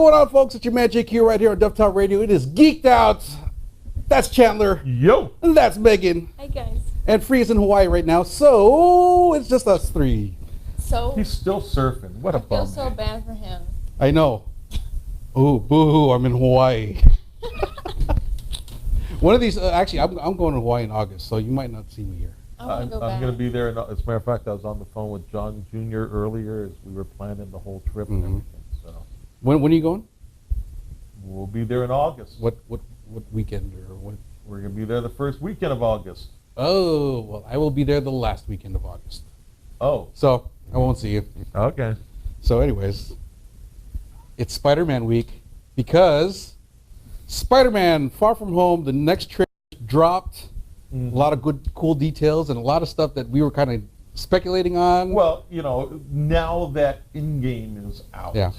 going on, folks? It's your man Jake here, right here on Duff Talk Radio. It is Geeked Out. That's Chandler. Yo. And that's Megan. Hi, guys. And Free is in Hawaii right now, so it's just us three. So He's still surfing. What a I feel bum. so bad for him. I know. Ooh, boo-hoo, I'm in Hawaii. One of these, actually, I'm going to Hawaii in August, so you might not see me here. I want to go back. I'm going to be there. As a matter of fact, I was on the phone with John Jr. earlier as we were planning the whole trip and everything. So When are you going? we'll be there in August. What weekend or what? We're going to be there the first weekend of August. Oh, well, I will be there the last weekend of August. Oh. So I won't see you. Okay. So anyways, it's Spider-Man week because Spider-Man Far From Home, the next trailer dropped. A lot of good, cool details and a lot of stuff that we were kind of speculating on. Well, you know, now that in-game is out. Yeah.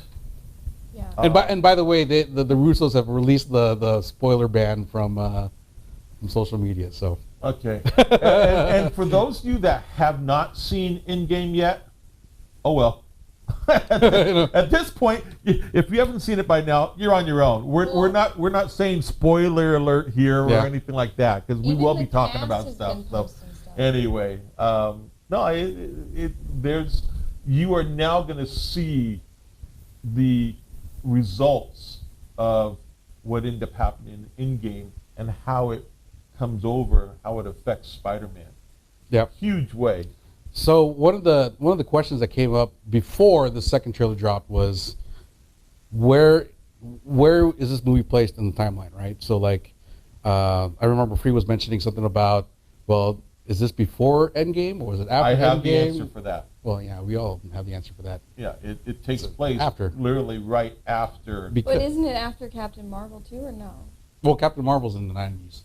Yeah. And by the way, the Russos have released the spoiler ban from social media. So Okay. and for those of you that have not seen in-game yet, oh well. At this point, if you haven't seen it by now, you're on your own. We're not saying spoiler alert here or anything like that because we will be talking about stuff. So anyway, you are now going to see the results of what ended up happening in game and how it comes over, how it affects Spider-Man. yeah. Huge way. So one of the questions that came up before the second trailer dropped was, where is this movie placed in the timeline, right? So like, I remember Free was mentioning something about, well, is this before Endgame or was it after Endgame? I have the answer for that. Well, yeah, we all have the answer for that. Yeah, it takes place after. literally right after. Because, But isn't it after Captain Marvel too, or no? well, Captain Marvel's in the 90s.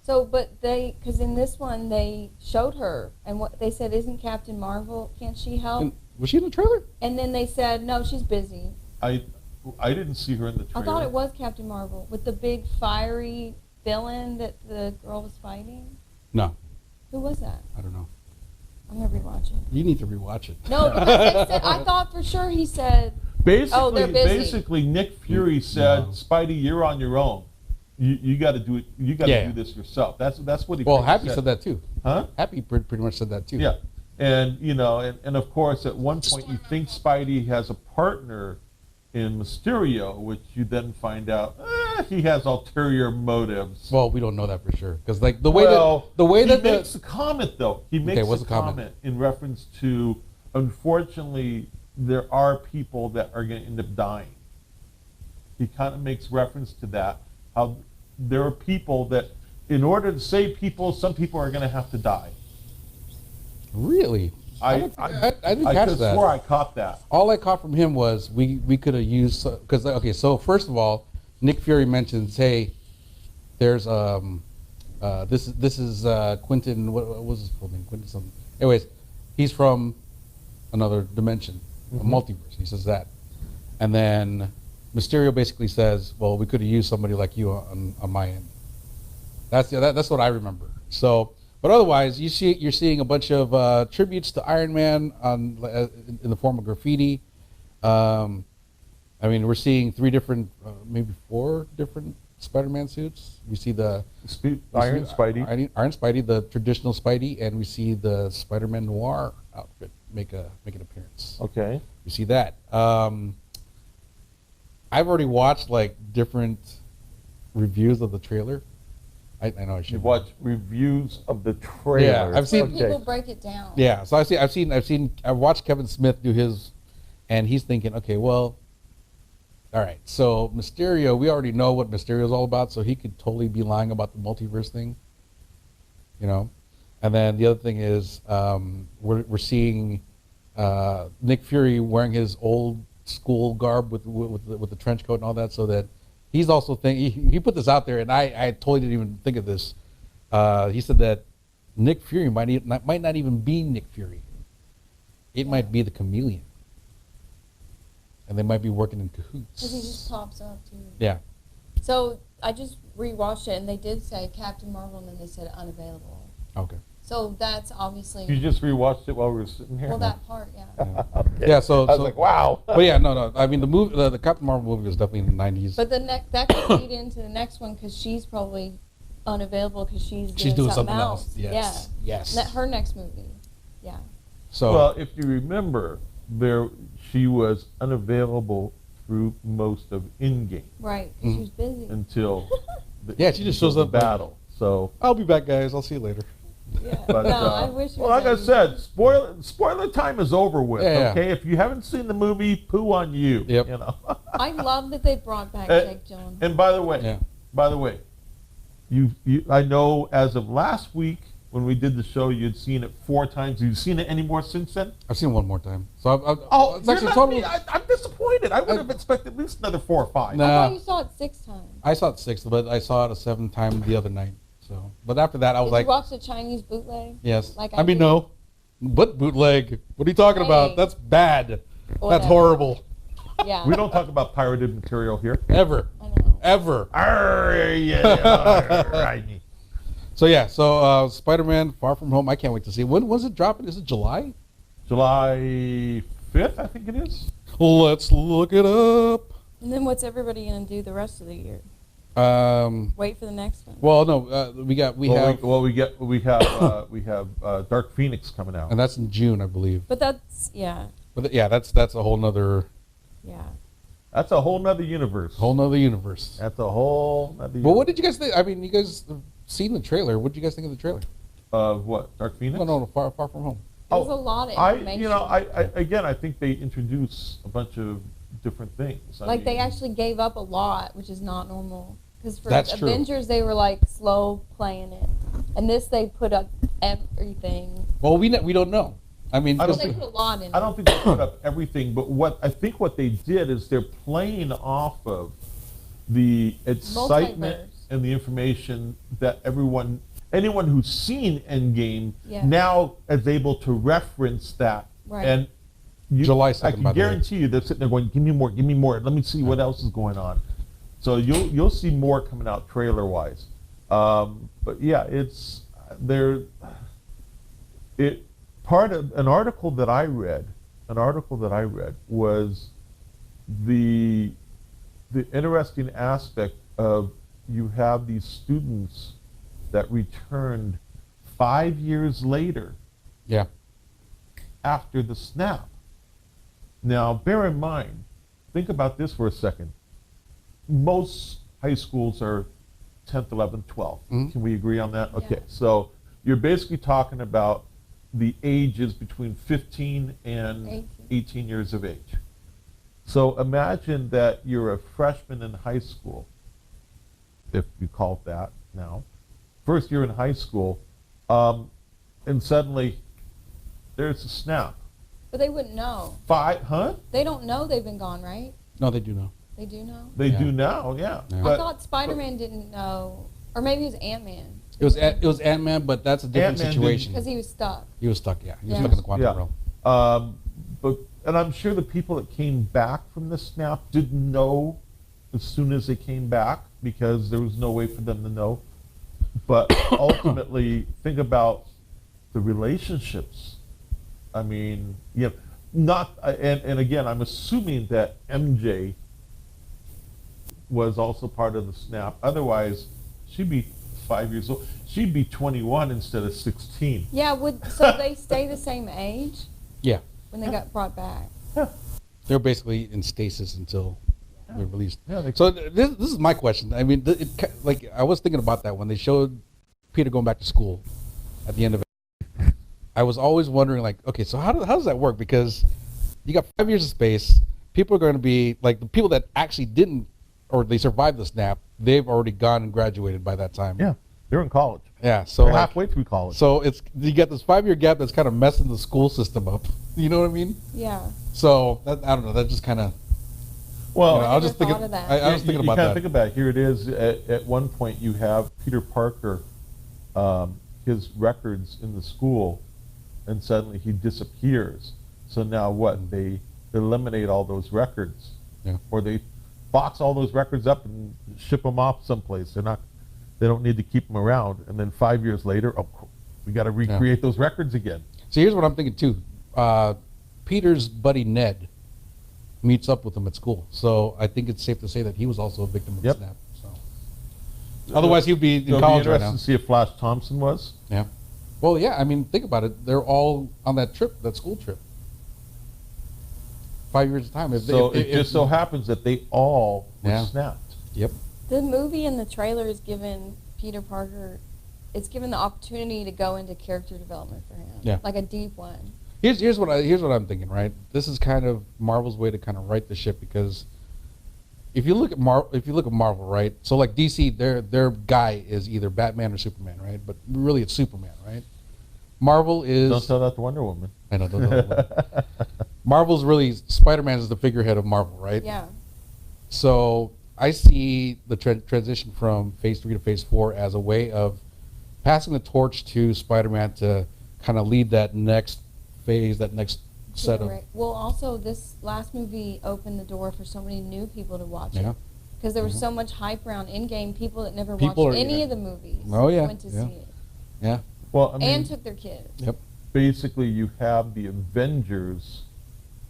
So, but because in this one they showed her, and what they said, isn't Captain Marvel? Can't she help? And was she in the trailer? And then they said, no, she's busy. I didn't see her in the trailer. I thought it was Captain Marvel with the big fiery villain that the girl was fighting. No, Who was that? I don't know. I'm gonna rewatch it. You need to rewatch it. No, because I thought for sure he said. Oh, they're busy. Basically, Nick Fury said, No. "Spidey, you're on your own. You got to do it. You got to do this yourself." That's what he. Well, Happy said that too. Huh? Happy pretty much said that too. Yeah, and you know, and of course, at one point, you think Spidey has a partner in Mysterio, which you then find out he has ulterior motives. Well, we don't know that for sure because like the way he that makes a comment though. He makes what's a the comment? comment in reference to, unfortunately, there are people that are going to end up dying. He kind of makes reference to that. How there are people that, in order to save people, some people are going to have to die. Really? I didn't catch that. I swore I caught that. All I caught from him was we could have used because okay. So first of all, Nick Fury mentions, hey, there's this is Quentin. What was his full name? Quentin something. Anyways, he's from another dimension, a multiverse. He says that, and then Mysterio basically says, well, we could have used somebody like you on my end. That's what I remember. So. But otherwise, you're seeing a bunch of tributes to Iron Man in the form of graffiti. I mean, we're seeing maybe 4 different Spider-Man suits. We see Iron Spidey, the traditional Spidey, and we see the Spider-Man Noir outfit make an appearance. Okay. We see that. I've already watched like different reviews of the trailer. I know I should. You've watched reviews of the trailer. Yeah, I've seen people break it down. Yeah, so I've watched Kevin Smith do his, and he's thinking, okay, well, all right, so Mysterio, we already know what Mysterio is all about, so he could totally be lying about the multiverse thing, you know. And then the other thing is, we're seeing Nick Fury wearing his old school garb with the trench coat and all that, so that. He's also he put this out there, and I totally didn't even think of this. He said that Nick Fury might not even be Nick Fury. It might be the Chameleon, and they might be working in cahoots. Because he just pops up too. Yeah. So I just rewatched it, and they did say Captain Marvel, and then they said unavailable. Okay. So that's obviously. You just rewatched it while we were sitting here. Well, that part, yeah. Okay. Yeah, so I was like, wow. But yeah, no. I mean, the Captain Marvel movie was definitely in the '90s. But that could lead into the next one because she's probably unavailable because she's doing something else. Yes. Yeah. Yes. Her next movie. Yeah. So Well, if you remember, she was unavailable through most of Endgame Right. 'Cause she was busy. until Yeah, she just shows the up battle. So, I'll be back, guys. I'll see you later. Yeah. but No, I wish. it well, was like I that said, spoiler time is over with. Yeah. Okay, if you haven't seen the movie, poo on you. Yep. You know. I love that they brought back Jake Gyllenhaal. And by the way, Yeah. I know as of last week when we did the show, you'd seen it 4 times. Have you seen it any more since then? I've seen it one more time. So Oh, it's you're actually not totally. me. I'm disappointed. I would have expected at least another 4 or 5. No. I Nah. thought you saw it 6 times. I saw it 6, but I saw it a 7th time the other night. So, but after that, I was Did like, you watch the Chinese bootleg? yes. Like I mean, did? no. What bootleg? What are you talking about? Hey. That's bad. That's Whatever. horrible. Yeah. We don't talk about pirated material here. Ever. I know. Ever. Arr, yeah, right. So yeah. So Spider-Man: Far From Home. I can't wait to see it. When was it dropping? Is it July? July 5th, I think it is. Let's look it up. And then what's everybody gonna do the rest of the year? Wait for the next one. Well, no. We have Dark Phoenix coming out. and that's in June, I believe. But that's yeah. But yeah, that's a whole nother That's a whole nother universe. universe. That's a whole nother universe. But what did you guys think? I mean, you guys have seen the trailer. What did you guys think of the trailer? Of what? Dark Phoenix? No, Far From Home. There's a lot of information. I think they introduce a bunch of different things. Like they actually gave up a lot, which is not normal. Because for That's true. Avengers, they were like slow playing it, and this they put up everything. Well, we don't know. I mean, I don't They think- put a lot in I it. don't think they put up everything, but what they did is they're playing off of the excitement Multiverse. and the information that anyone who's seen Endgame Yeah. now is able to reference that. Right. And July I 2nd, can by the way. guarantee you they're sitting there going, give me more. Let me see what else is going on. So you'll see more coming out trailer wise. But yeah, it's there. Part of an article that I read was the interesting aspect of you have these students that returned 5 years later Yeah. after the snap. Now, bear in mind, think about this for a second. Most high schools are 10th, 11th, 12th. Mhm. Can we agree on that? Yeah. Okay, so you're basically talking about the ages between 15 and 18 years of age. So imagine that you're a freshman in high school, if you call it that now. First year in high school, and suddenly there's a snap. But they wouldn't know. Huh? They don't know they've been gone, right? No, they do know. They do know. They Yeah. do now, yeah. Yeah. I thought Spider-Man didn't know, or maybe it was Ant-Man It was Ant-Man, but that's a different Ant-Man situation. because he was stuck. He was stuck. Yeah, he was Yeah. stuck in the quantum Yeah. realm. And I'm sure the people that came back from the snap didn't know as soon as they came back because there was no way for them to know. But ultimately, think about the relationships. I mean, and again, I'm assuming that MJ was also part of the snap. Otherwise, she'd be 5 years old. She'd be 21 instead of 16. Yeah, so they stay the same age Yeah, when they got brought back. they're basically in stasis until they're released. Yeah, they- So this is my question. I mean, like I was thinking about that when they showed Peter going back to school at the end of it. I was always wondering, like, okay, so how does that work? Because you got 5 years of space. People are going to be like the people that actually didn't, or they survived the snap. They've already gone and graduated by that time. Yeah, they're in college. Yeah. So They're like, halfway through college. so you get this 5 year gap that's kind of messing the school system up. You know what I mean? Yeah. So I don't know. That just kind of. Well, I was never just thinking. thought of that. I was thinking you about kind of that. think about it. Here it is. At one point, you have Peter Parker, his records in the school, and suddenly he disappears. So now what? They eliminate all those records, Yeah. or they box all those records up and ship them off someplace. They don't need to keep them around. And then 5 years later, We got to recreate those records again. So here's what I'm thinking too. Peter's buddy Ned meets up with him at school, so I think it's safe to say that he was also a victim of the snap. So otherwise, he'd be in college right now. Interesting to see if Flash Thompson was. Yeah. Well, yeah. I mean, think about it. They're all on that trip, that school trip. 5 years of time. It just so happens that they all were snapped. Yep. The movie and the trailer is given Peter Parker, it's given the opportunity to go into character development for him. Yeah. Like a deep one. Here's what I'm thinking, right? This is kind of Marvel's way to kind of right the ship, because if you look at Marvel, right? So like DC, their guy is either Batman or Superman, right? But really it's Superman, right? Marvel is... Don't tell that to Wonder Woman. I know, don't tell that. Marvel's really... Spider-Man is the figurehead of Marvel, right? Yeah. So I see the transition from Phase 3 to Phase 4 as a way of passing the torch to Spider-Man to kind of lead that next phase, that next set of... Well, also, this last movie opened the door for so many new people to watch it. Because there was so much hype around Endgame, people that never watched any of the movies went to see it. Yeah. Well, I mean, and took their kids. Yep. Basically, you have the Avengers.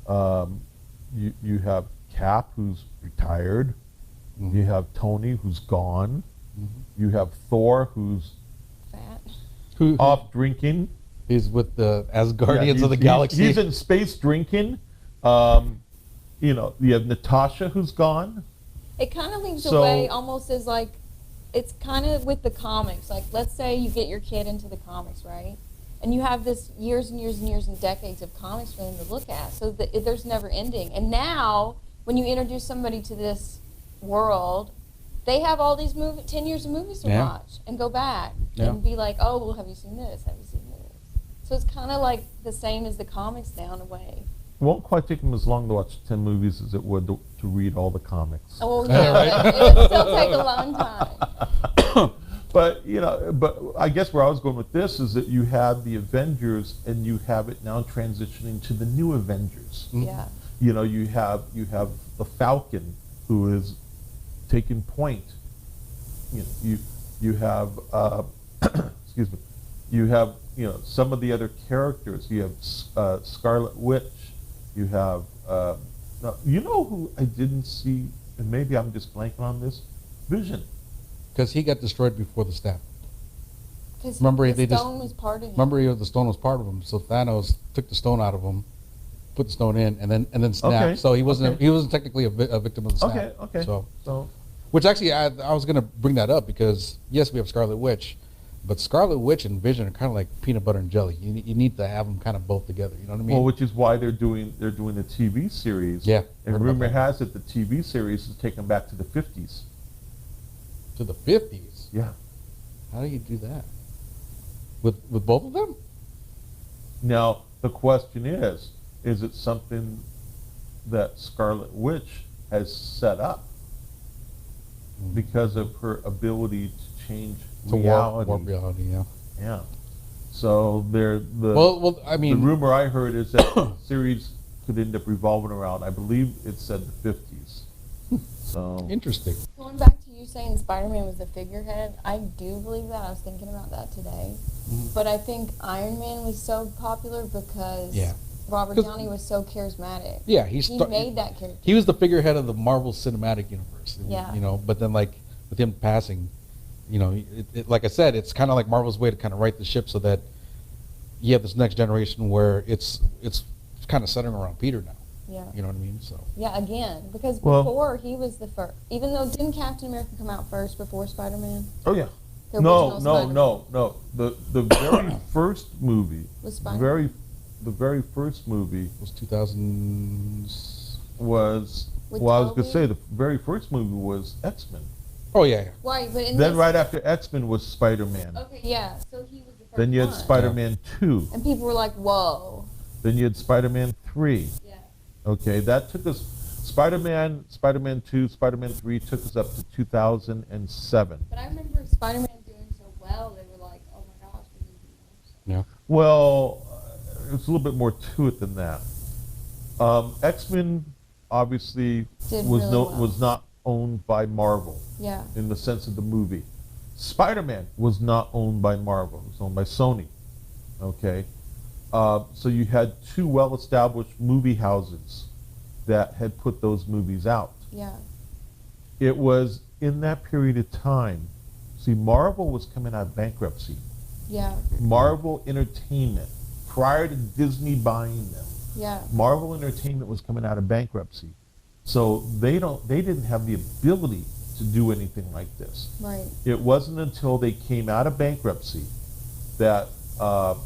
You have Cap, who's retired. Mm-hmm. You have Tony, who's gone. Mm-hmm. You have Thor, who's Fat. off drinking. He's with the Asgardians of the Galaxy. He's in space drinking. You know, you have Natasha, who's gone. It kind of leaves away almost as like, it's kind of with the comics. Like, let's say you get your kid into the comics, right? And you have this years and years and years and decades of comics for them to look at. So that there's never ending. And now, when you introduce somebody to this world, they have all these 10 years of movies to watch and go back and be like, oh, well, have you seen this? Have you seen this? So it's kind of like the same as the comics now in a way. It won't quite take them as long to watch 10 movies as it would to read all the comics. Oh, yeah, but it would still take a long time. But, you know, but I guess where I was going with this is that you have the Avengers and you have it now transitioning to the new Avengers. Yeah. You know, you have the Falcon, who is taking point. You know, you have excuse me, you have, you know, some of the other characters. You have Scarlet Witch. You have you know who I didn't see, and maybe I'm just blanking on this, Vision. Because he got destroyed before the snap. Remember, the stone was part of him. Remember, the stone was part of him. So Thanos took the stone out of him, put the stone in, and then snapped. Okay. So he wasn't technically a victim of the snap. Okay. So which actually I was going to bring that up, because yes, we have Scarlet Witch, but Scarlet Witch and Vision are kind of like peanut butter and jelly. You need to have them kind of both together. You know what I mean? Well, which is why they're doing the TV series. Yeah. And rumor has it the TV series is taken back to the 50s. To the 50s? Yeah. How do you do that? With both of them? Now, the question is it something that Scarlet Witch has set up because of her ability to change reality? Warp reality, yeah. Yeah. So well, I mean, the rumor I heard is that the series could end up revolving around, I believe it said the 50s. So interesting. Going back to you saying Spider-Man was the figurehead, I do believe that. I was thinking about that today. But I think Iron Man was so popular because Robert Downey was so charismatic. Yeah, he made that character. He was the figurehead of the Marvel Cinematic Universe. Yeah. You know, but then like with him passing, you know, like I said, it's kind of like Marvel's way to kind of right the ship so that you have this next generation where it's kind of centering around Peter now. Yeah. You know what I mean? So. Yeah, again, because before he was the first. Even though didn't Captain America come out first before Spider-Man? Oh yeah. No. The very first movie was Spider-Man. The very first movie was 2000. Was well, I was gonna say the very first movie was X-Men. Oh yeah. Right, but then right after X-Men was Spider-Man. Okay, yeah. So he was the first. Then you had Spider-Man 2. And people were like, "Whoa." Then you had Spider-Man 3. Yeah. Okay, that took us. Spider-Man 2, Spider-Man 3 took us up to 2007. But I remember Spider-Man doing so well, they were like, "Oh my gosh, we need to do more." Yeah. Well, it's a little bit more to it than that. X-Men obviously was not owned by Marvel. Yeah. In the sense of the movie. Spider-Man was not owned by Marvel. It was owned by Sony. Okay, so you had two well-established movie houses that had put those movies out. Yeah. It was in that period of time. See, Marvel was coming out of bankruptcy. Yeah. Marvel Entertainment, prior to Disney buying them, Yeah. Marvel Entertainment was coming out of bankruptcy. So they didn't have the ability to do anything like this. Right. It wasn't until they came out of bankruptcy that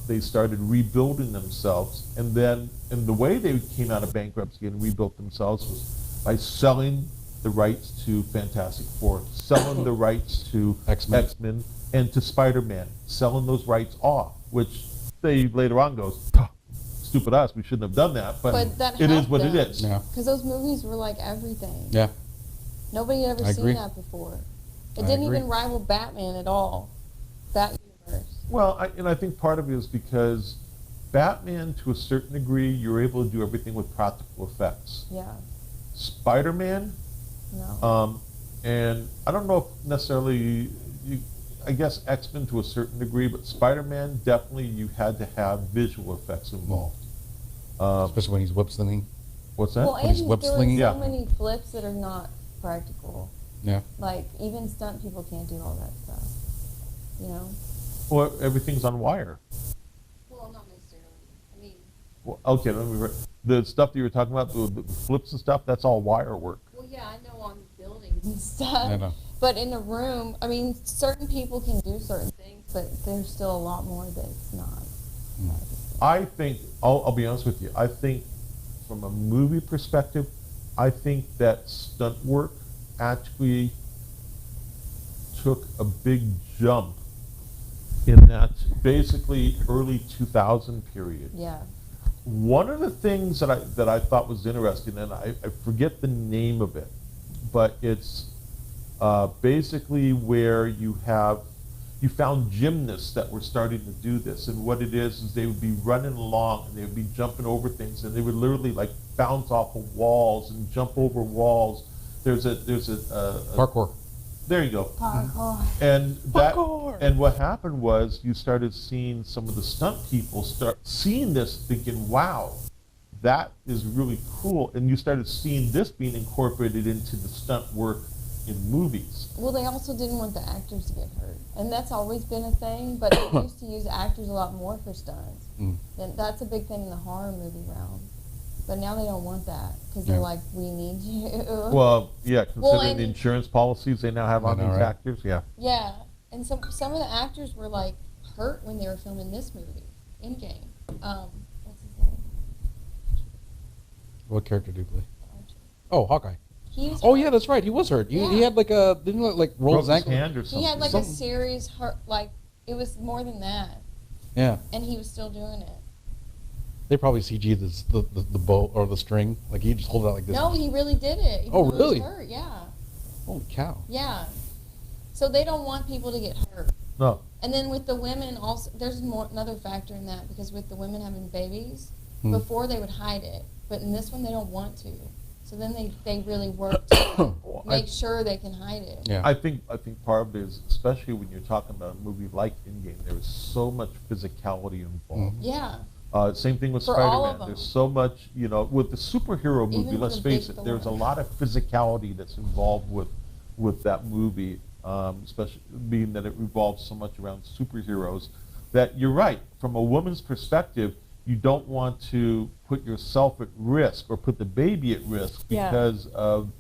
they started rebuilding themselves, and the way they came out of bankruptcy and rebuilt themselves was by selling the rights to Fantastic Four, selling the rights to X-Men and to Spider-Man, selling those rights off, which they later on goes, stupid us, we shouldn't have done that, but that it is helped what it them. is. Yeah. Because those movies were like everything. Yeah. Nobody had ever I seen agree. that before. It I didn't agree. even rival Batman at all. That universe. Well, I think part of it is because Batman, to a certain degree, you're able to do everything with practical effects. Yeah. Spider-Man, No. and I don't know if necessarily, I guess X-Men to a certain degree, but Spider-Man, definitely you had to have visual effects involved. Especially when he's whip slinging. What's that? Well, When he's and web there were slinging. so Yeah. many flips that are not practical. Yeah. Like, even stunt people can't do all that stuff. You know? Well, everything's on wire. Well, not necessarily. I mean, Well, okay, the stuff that you were talking about, the flips and stuff, that's all wire work. well, yeah, I know on buildings and stuff. I know. But in a room, I mean, certain people can do certain things, but there's still a lot more that's not. I think, I'll be honest with you, I think from a movie perspective, I think that stunt work actually took a big jump in that basically early 2000 period. Yeah. One of the things that I thought was interesting, and I forget the name of it, but it's basically where you found gymnasts that were starting to do this, and what it is they would be running along and they would be jumping over things, and they would literally like bounce off of walls and jump over walls. There's a Parkour. there you go. Parkour. And Parkour. and what happened was you started seeing some of the stunt people start seeing this, thinking, "Wow, that is really cool," and you started seeing this being incorporated into the stunt work in movies. Well, they also didn't want the actors to get hurt. And that's always been a thing, but they used to use actors a lot more for stunts. Mm. And that's a big thing in the horror movie realm. But now they don't want that because Yeah. they're like, we need you. Well, yeah, considering and- the insurance policies they now have on I know, these right? actors, yeah. Yeah. And some of the actors were like hurt when they were filming this movie, Endgame. What's his name? What character do you play? Oh, Hawkeye. He was Oh hurt. yeah, that's right. He was hurt. He Yeah. had like a didn't he like roll Broke his his ankle. hand or something. He had like a Something. serious hurt, like it was more than that, Yeah, and he was still doing it. they probably CG this the bow or the string. Like he just hold it out like this. No, he really did it. Oh, He was really? hurt, yeah. Holy cow. Yeah. So they don't want people to get hurt. No. And then with the women also, there's another factor in that because with the women having babies, Hmm. before they would hide it, but in this one they don't want to. So then they really work to Well, make sure they can hide it. Yeah. I think part of it is, especially when you're talking about a movie like Endgame, there is so much physicality involved. Mhm. Yeah. Same thing with For all of Spider-Man. them. There's so much, with the superhero movie. Even Let's for face Big it, there's a Thor. lot of physicality that's involved with that movie, especially being that it revolves so much around superheroes. That you're right. From a woman's perspective, you don't want to put yourself at risk or put the baby at risk Yeah. because of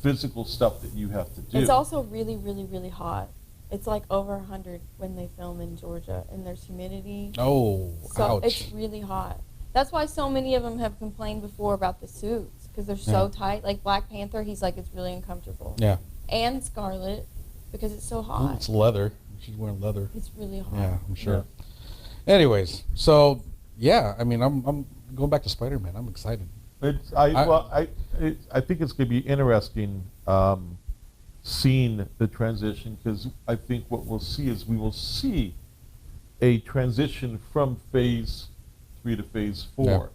physical stuff that you have to do. It's also really, really, really hot. It's like over 100 when they film in Georgia, and there's humidity. Oh, So ouch. it's really hot. That's why so many of them have complained before about the suits because they're so Yeah. tight. Like Black Panther, he's like, it's really uncomfortable. Yeah. And Scarlet, because it's so Ooh, hot. it's leather. She's wearing leather. It's really hot. Yeah, I'm sure. Anyways, so yeah, I mean, I'm going back to Spider-Man. I'm excited. I think it's going to be interesting seeing the transition, because I think what we'll see is we will see a transition from phase 3 to phase 4.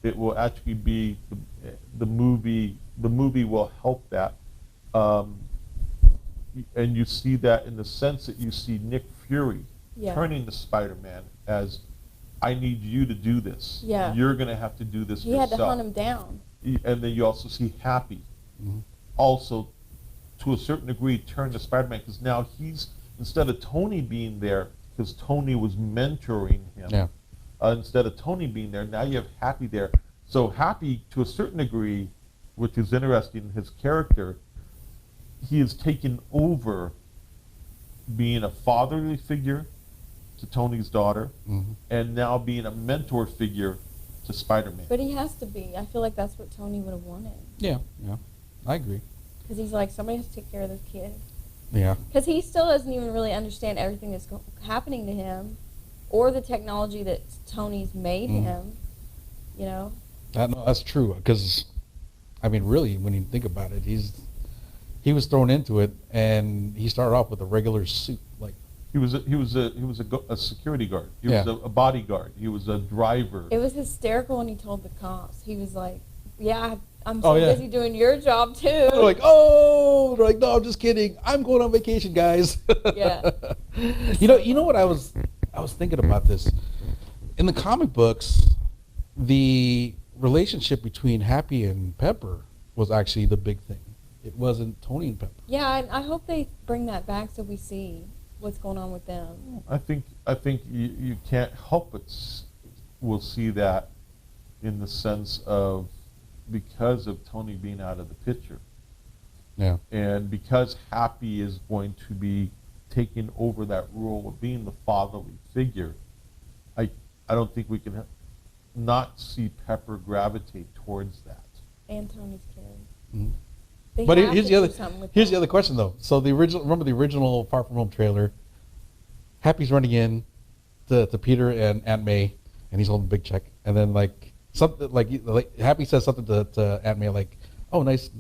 It will actually be the movie. The movie will help that, and you see that in the sense that you see Nick Fury Yeah. turning to Spider-Man as I need you to do this. Yeah. You're going to have to do this He yourself. had to hunt him down. And then you also see Happy also, to a certain degree, turn to Spider-Man, because now he's, instead of Tony being there, because Tony was mentoring him, instead of Tony being there, now you have Happy there. So Happy, to a certain degree, which is interesting in his character, he has taken over being a fatherly figure to Tony's daughter, and now being a mentor figure to Spider-Man. But he has to be. I feel like that's what Tony would have wanted. Yeah, I agree. Because he's like, somebody has to take care of this kid. Yeah. Because he still doesn't even really understand everything that's happening to him, or the technology that Tony's made him. You know. No, that's true. Because, I mean, really, when you think about it, he was thrown into it, and he started off with a regular suit, like. He was a security guard. He was a bodyguard. He was a driver. It was hysterical when he told the cops. He was like, "Yeah, I'm so busy doing your job too." They're like, "Oh," they're like, "No, I'm just kidding. I'm going on vacation, guys." Yeah. You know what I was thinking about this. In the comic books, the relationship between Happy and Pepper was actually the big thing. It wasn't Tony and Pepper. Yeah, I hope they bring that back so we see what's going on with them. I think you can't help but will see that in the sense of, because of Tony being out of the picture. Yeah. And because Happy is going to be taking over that role of being the fatherly figure, I don't think we can not see Pepper gravitate towards that. And Tony's kid. Mm-hmm. They But have here's to the do other something with here's that. the other question though. So remember the original Far From Home trailer? Happy's running in to Peter and Aunt May, and he's holding a big check, and then like something like Happy says something to Aunt May like, "Oh, nice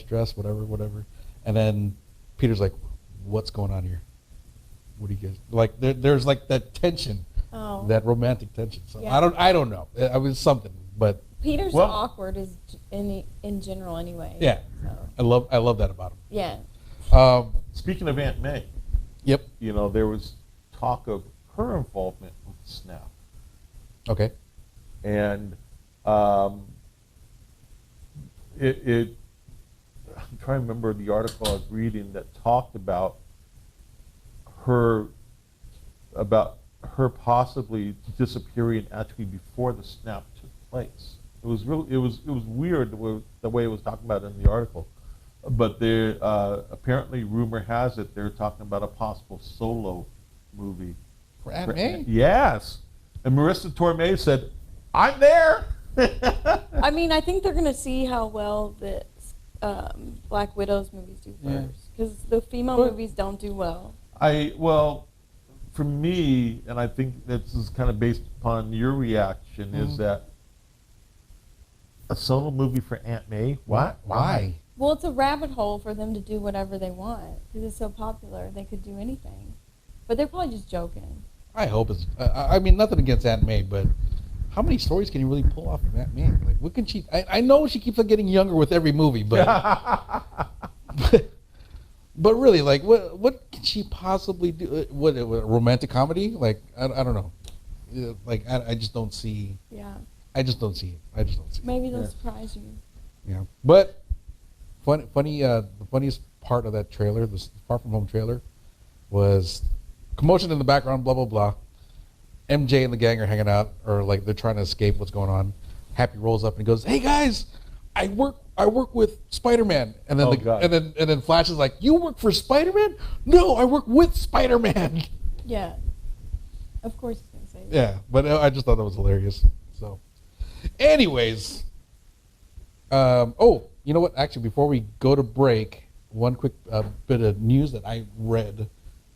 dress, whatever," and then Peter's like, "What's going on here? What do you guys like?" There's like that tension, that romantic tension. So Yeah. I don't know. I was something, but Peter's Well- awkward is in general anyway. yeah, So. I love that about him. Yeah. Speaking of Aunt May, Yep. there was talk of her involvement with Snap. Okay. And I'm trying to remember the article I was reading that talked about her possibly disappearing actually before the snap took place. It was weird the way it was talking about in the article. But there apparently, rumor has it, they're talking about a possible solo movie. For Aunt May? Yes. And Marissa Tomei said, "I'm there." I mean, I think they're going to see how well the Black Widow's movies do first. Because the female movies don't do well. For me, and I think this is kind of based upon your reaction, is that a solo movie for Aunt May? What? Why? Well, it's a rabbit hole for them to do whatever they want. Because it's so popular, they could do anything. But they're probably just joking. I hope it's. I mean, nothing against Aunt May, but how many stories can you really pull off of Aunt May? Like, what can she? I know she keeps on getting younger with every movie, but but really, like, what can she possibly do? What a romantic comedy? Like, I don't know. Like, I just don't see. Yeah. I just don't see it. Maybe they'll surprise you. Yeah, but the funniest part of that trailer, the Far From Home trailer, was commotion in the background, blah blah blah. MJ and the gang are hanging out, or like they're trying to escape what's going on. Happy rolls up and goes, "Hey guys, I work with Spider-Man." And then and then Flash is like, "You work for Spider-Man?" "No, I work with Spider-Man." Yeah. Of course he's going to say that. Yeah, but I just thought that was hilarious. So, anyways, you know what? Actually, before we go to break, one quick bit of news that I read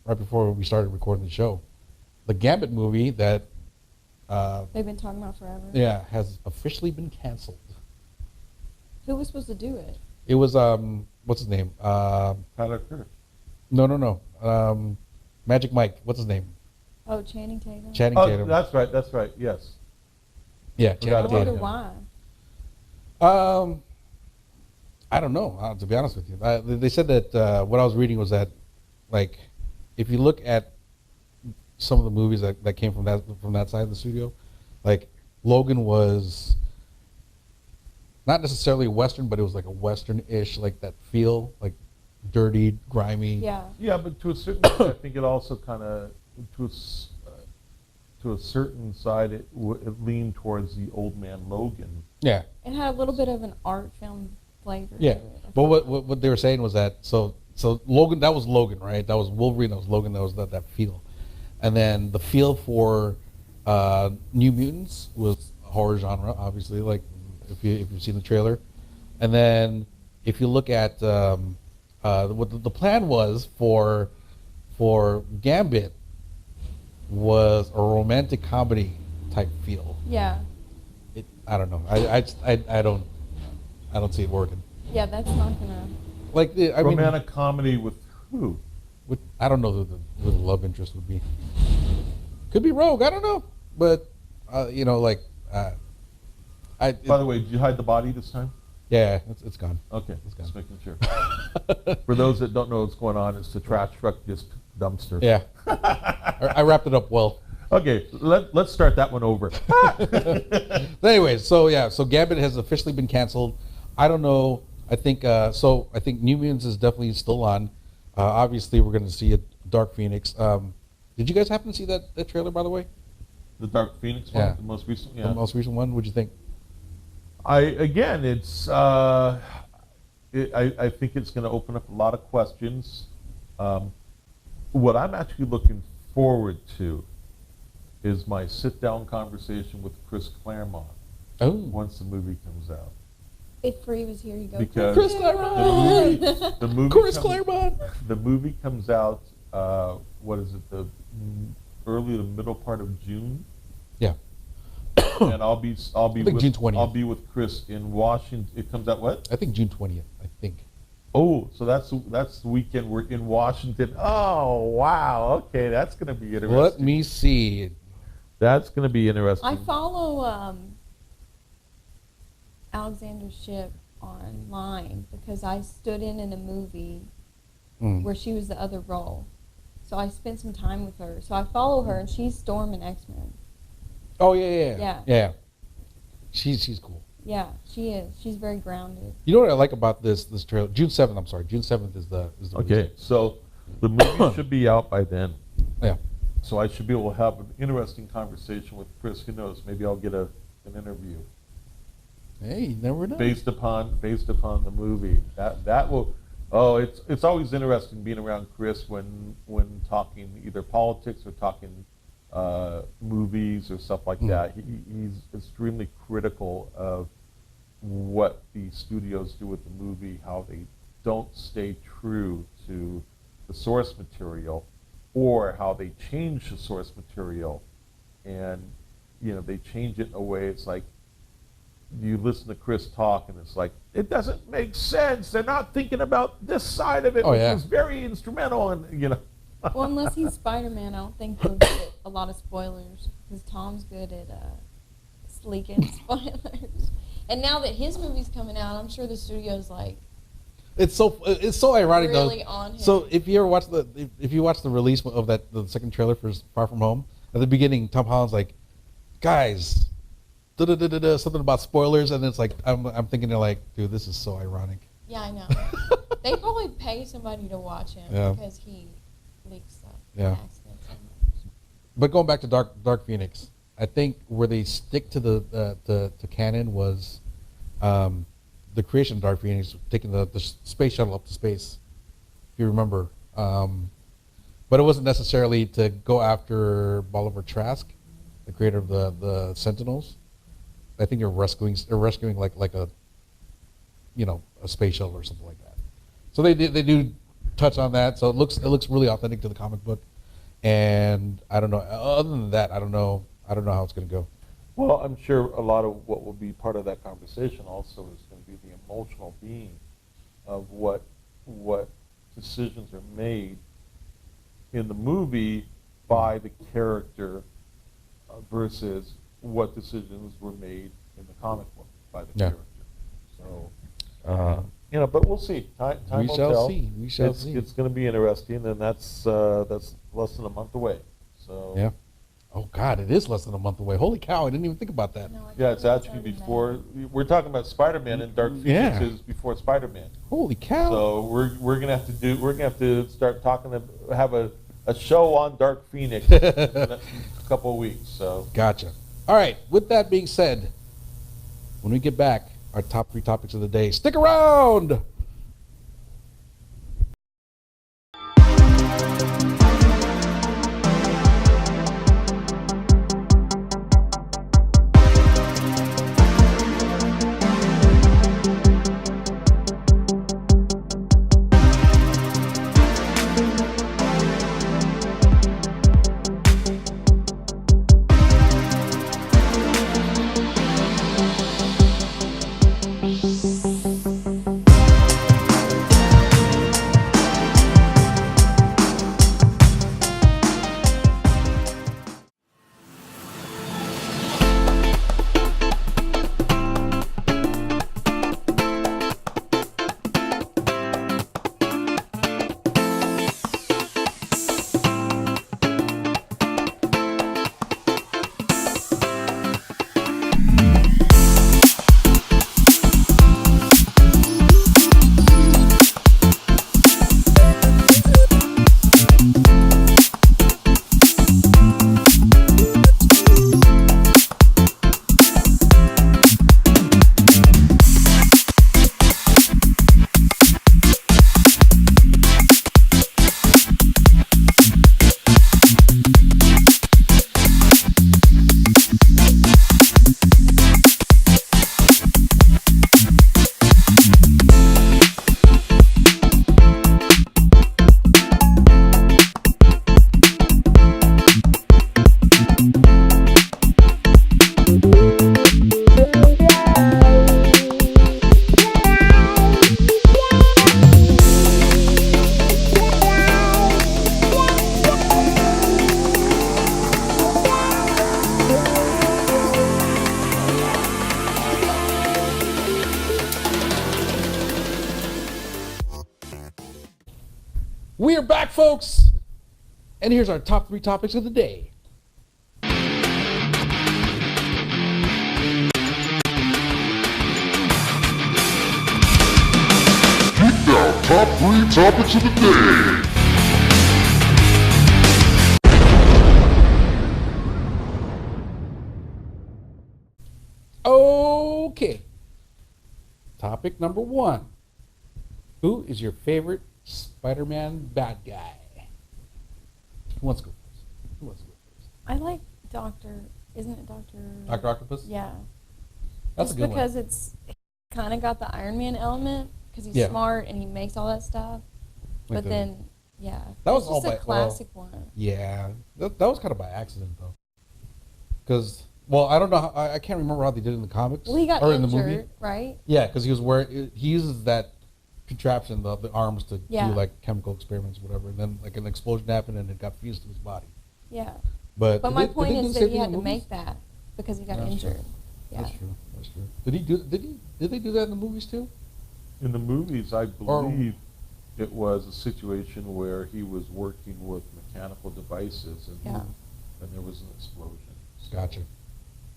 right before we started recording the show. The Gambit movie that they've been talking about forever. Yeah, has officially been canceled. Who was supposed to do it? It was what's his name? Tyler Curtis. No. Magic Mike. What's his name? Oh, Channing Tatum. Channing Tatum. That's right. Yes. Yeah, I Channing wonder Tatum. why. I don't know. To be honest with you, they said that what I was reading was that, like, if you look at some of the movies that came from that side of the studio, Like Logan was not necessarily Western, but it was like a Western-ish, like that feel, like dirty, grimy. Yeah. Yeah, but to a certain extent, I think it also kind of, to a certain side, it leaned towards the old man Logan. Yeah. It had a little bit of an art film flavor. Yeah. To it. But what they were saying was that so Logan, that was Logan, right? That was Wolverine, that was Logan, that was that feel. And then the feel for New Mutants was horror genre, obviously, like if you've seen the trailer. And then if you look at what the plan was for Gambit was a romantic comedy type feel. Yeah. I don't know. I don't see it working. Yeah, that's not gonna. Like I mean, Romantic comedy with who? I don't know who the love interest would be. Could be Rogue. I don't know, but you know, like By the way, did you hide the body this time? Yeah, it's gone. Okay, It's gone. just making sure. For those that don't know what's going on, it's the trash truck just dumpster. Yeah, I wrapped it up well. Okay, let's start that one over. But anyways, so Gambit has officially been canceled. I don't know. I think I think New Mutants is definitely still on. Obviously, we're going to see a Dark Phoenix. Did you guys happen to see that trailer, by the way? The Dark Phoenix one, Yeah. the most recent. The Yeah. most recent one. What'd you think? It's. I think it's going to open up a lot of questions. What I'm actually looking forward to is my sit-down conversation with Chris Claremont Oh, once the movie comes out. If Free was here, you go. Because Chris Claremont. The movie Chris comes- Claremont. The movie comes out. What is it? The early to middle part of June. Yeah. And I'll be I think with June 20th. I'll be with Chris in Washington. It comes out what? I think June 20th. I think. Oh, so that's the weekend we're in Washington. Oh, wow. Okay, that's going to be interesting. Let me see. That's going to be interesting. I follow Alexander Shipp online because I stood in a movie where she was the other role. So I spent some time with her. So I follow her, and she's Storm in X-Men. Oh yeah. Yeah. She's cool. Yeah, she is. She's very grounded. You know what I like about this trailer? June 7th. I'm sorry. June 7th is the Okay, release. so the movie should be out by then. Yeah. So I should be able to have an interesting conversation with Chris. Who knows? Maybe I'll get an interview Hey, you never know. based upon the movie. That will. Oh, it's always interesting being around Chris when talking either politics or talking movies or stuff like that. He's extremely critical of what the studios do with the movie, how they don't stay true to the source material, or how they change the source material, and they change it in a way. It's like you listen to Chris talk, and it's like it doesn't make sense. They're not thinking about this side of it, Oh, which yeah. is very instrumental, and Well, unless he's Spider-Man, I don't think he'll get a lot of spoilers because Tom's good at leaking spoilers. And now that his movie's coming out, I'm sure the studio's like It's so ironic really though. on him. So if you watch the release of the second trailer for Far From Home, at the beginning Tom Holland's like, guys, something about spoilers, and it's like I'm thinking they're like, dude, this is so ironic. Yeah, I know. They probably pay somebody to watch him Yeah. because he leaks stuff. Yeah. Accidents. But going back to Dark Phoenix, I think where they stick to the canon was the creation of Dark Phoenix, taking the space shuttle up to space, if you remember. But it wasn't necessarily to go after Bolivar Trask, the creator of the Sentinels. I think they're rescuing like a space shuttle or something like that. So they do touch on that. So it looks really authentic to the comic book. And I don't know. Other than that, I don't know how it's going to go. Well, I'm sure a lot of what will be part of that conversation also is going to be the emotional being of what decisions are made in the movie by the character versus what decisions were made in the comic book by the Yeah. character. So, but we'll see. Time We will shall tell. see. We shall see. It's going to be interesting, and that's less than a month away. So. Yeah. Oh God, it is less than a month away. Holy cow! I didn't even think about that. No, I Yeah, it's think actually already before. May. We're talking about Spider-Man, and Dark Phoenix Yeah. is before Spider-Man. Holy cow! So we're gonna have to start talking to have a show on Dark Phoenix in the next couple of weeks. So Gotcha. All right. With that being said, when we get back, our top 3 topics of the day. Stick around. We are back, folks, and here's our top 3 topics of the day. Geekd, top 3 topics of the day. Okay. Topic number 1. Who is your favorite Spider-Man bad guy? Who wants to go first? Who wants to go first? I like Doctor. Isn't it Doctor? Dr. Octopus? Yeah. That's Just a good because one. it's kind of got the Iron Man element because he's Yeah. smart and he makes all that stuff. Like But the- then, yeah, That was it's all just a by- well, classic one. Yeah, that was kind of by accident, though. Because, well, I don't know. I can't remember how they did it in the comics. Well, he got or in the movie. injured, right? Yeah, because he was wearing. He uses that contraption, the arms, to Yeah. do like chemical experiments, or whatever. And then like an explosion happened, and it got fused to his body. Yeah. But But did my they point do the is same that he thing in had to the movies? make that because he got That's true. injured. Yeah. That's true. That's true. Did they do that in the movies too? in the movies, I believe it was a situation where he was working with mechanical devices, and Yeah. and there was an explosion. So- Gotcha.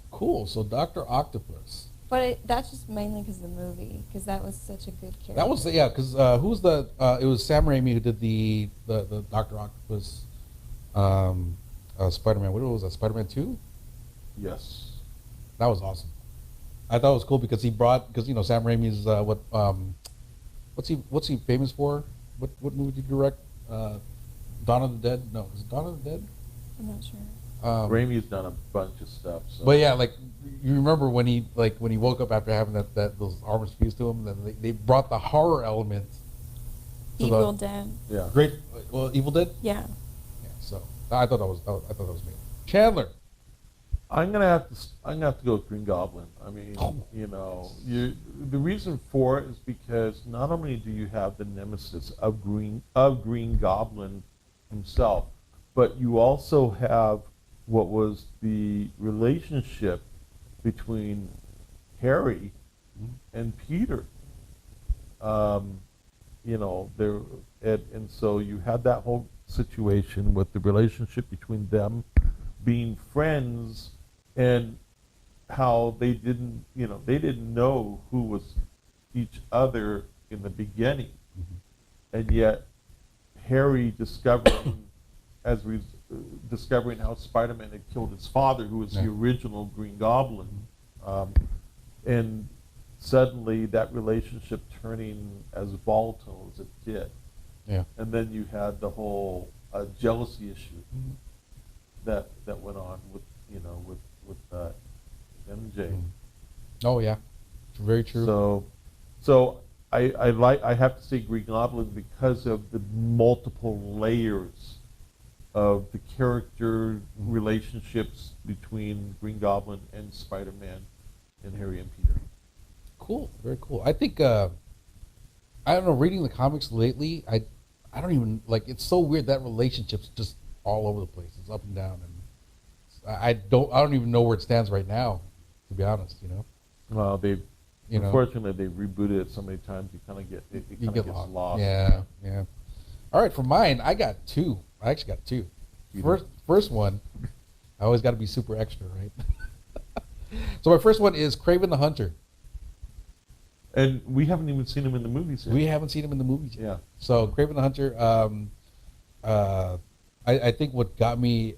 Cool. So Dr. Octopus. But that's just mainly because of the movie, because that was such a good character. That was yeah. Because who's the? It was Sam Raimi who did the Dr. Octopus, Spider-Man. What was that? Spider-Man 2. Yes. That was awesome. I thought it was cool because because you know Sam Raimi is what's he famous for? What movie did he direct? Dawn of the Dead? No, is it Dawn of the Dead? I'm not sure. Raimi's done a bunch of stuff. So. But yeah, like you remember when he woke up after having that those arms fused to him, then they brought the horror element. To Evil Dead. Yeah. Great. Well, Evil Dead. Yeah. Yeah. So I thought that was me. Chandler. I'm gonna have to go with Green Goblin. I mean, you know, the reason for it is because not only do you have the nemesis of Green Goblin himself, but you also have what was the relationship between Harry and Peter. You know, and so you had that whole situation with the relationship between them, being friends, and how they didn't know who was each other in the beginning, and yet Harry discovering how Spider-Man had killed his father, who was the original Green Goblin, and suddenly that relationship turning as volatile as it did. Yeah. And then you had the whole jealousy issue that went on with MJ. Oh yeah, very true. So I have to say Green Goblin because of the multiple layers of the character relationships between Green Goblin and Spider-Man and Harry and Peter. Cool, very cool. I think I don't know. Reading the comics lately, I don't even like. It's so weird that relationship's just all over the place. It's up and down, and I don't even know where it stands right now. To be honest, Well, unfortunately they rebooted it so many times. You kind of get lost. Yeah, yeah. All right, for mine, I got two. I actually got two. First one, I always got to be super extra, right? So my first one is Kraven the Hunter. And we haven't even seen him in the movies yet. We haven't seen him in the movies yet. Yeah. So Kraven the Hunter, I think what got me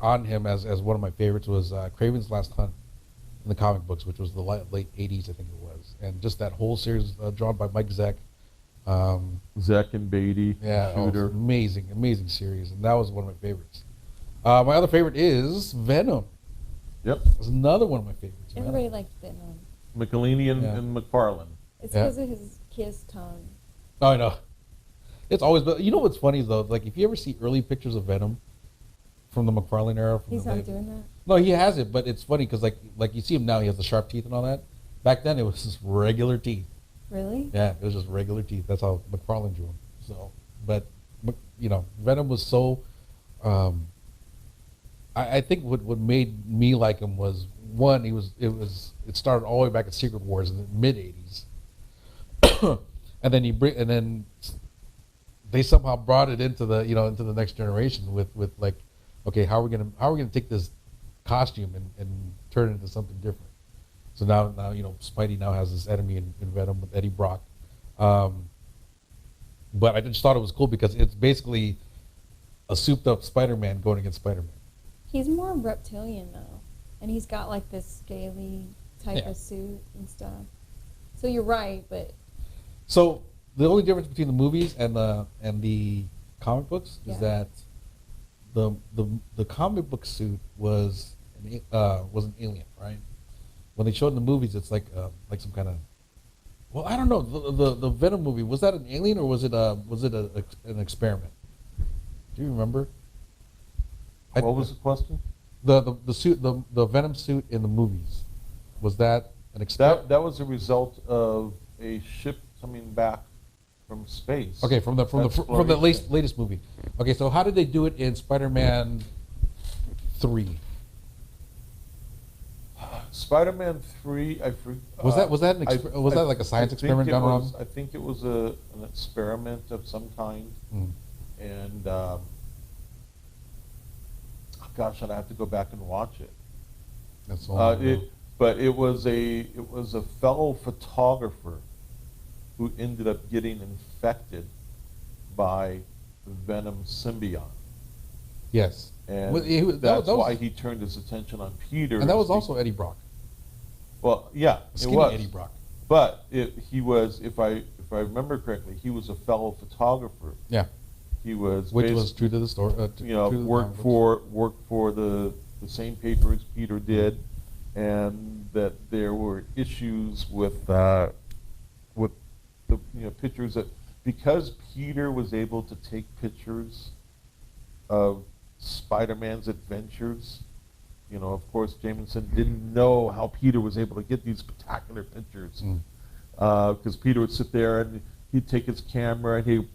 on him as one of my favorites was Kraven's Last Hunt in the comic books, which was the late 80s, I think it was. And just that whole series drawn by Mike Zeck. Zeck and Beatty. Yeah, Shooter. Amazing series. And that was one of my favorites. My other favorite is Venom. Yep. It's another one of my favorites. Everybody liked Venom. McElhaney and McFarlane. It's because of his kiss tongue. Oh, I know. It's always, but you know what's funny though? Like if you ever see early pictures of Venom from the McFarlane era, He's not doing that. No, he has it, but it's funny because like you see him now, he has the sharp teeth and all that. Back then, it was just regular teeth. Really? Yeah, it was just regular teeth. That's how McFarlane drew him. So, but Venom was so. I think what made me like him was one, it started all the way back at Secret Wars in the mid '80s, and then they somehow brought it into the next generation with like, okay, how are we gonna take this costume and turn it into something different? So now Spidey now has this enemy in Venom with Eddie Brock, but I just thought it was cool because it's basically a souped up Spider-Man going against Spider-Man. He's more reptilian though, and he's got like this scaly type of suit and stuff. So you're right, but so the only difference between the movies and the comic books is that the comic book suit was an alien, right? When they showed in the movies, it's like some kind of, well, I don't know. The Venom movie, was that an alien or was it an experiment? Do you remember? What was the question? The suit, the Venom suit in the movies, was that an experiment? That was a result of a ship coming back from space. Okay, from the latest movie. Okay, so how did they do it in Spider-Man 3? Spider-Man 3, was that like a science experiment gone wrong? I think it was an experiment of some kind, and gosh, I'd have to go back and watch it. That's all. But it was a fellow photographer who ended up getting infected by the Venom symbiote. Yes. And that's why he turned his attention on Peter. And that was also Eddie Brock. Well, yeah, Skinny it was. Eddie Brock. But he was, if I remember correctly, he was a fellow photographer. Yeah. He was, which was true to the story. Worked for the same paper as Peter did, and that there were issues with the pictures that, because Peter was able to take pictures of Spider-Man's adventures. Of course, Jameson didn't know how Peter was able to get these spectacular pictures, because Peter would sit there and he'd take his camera and he'd,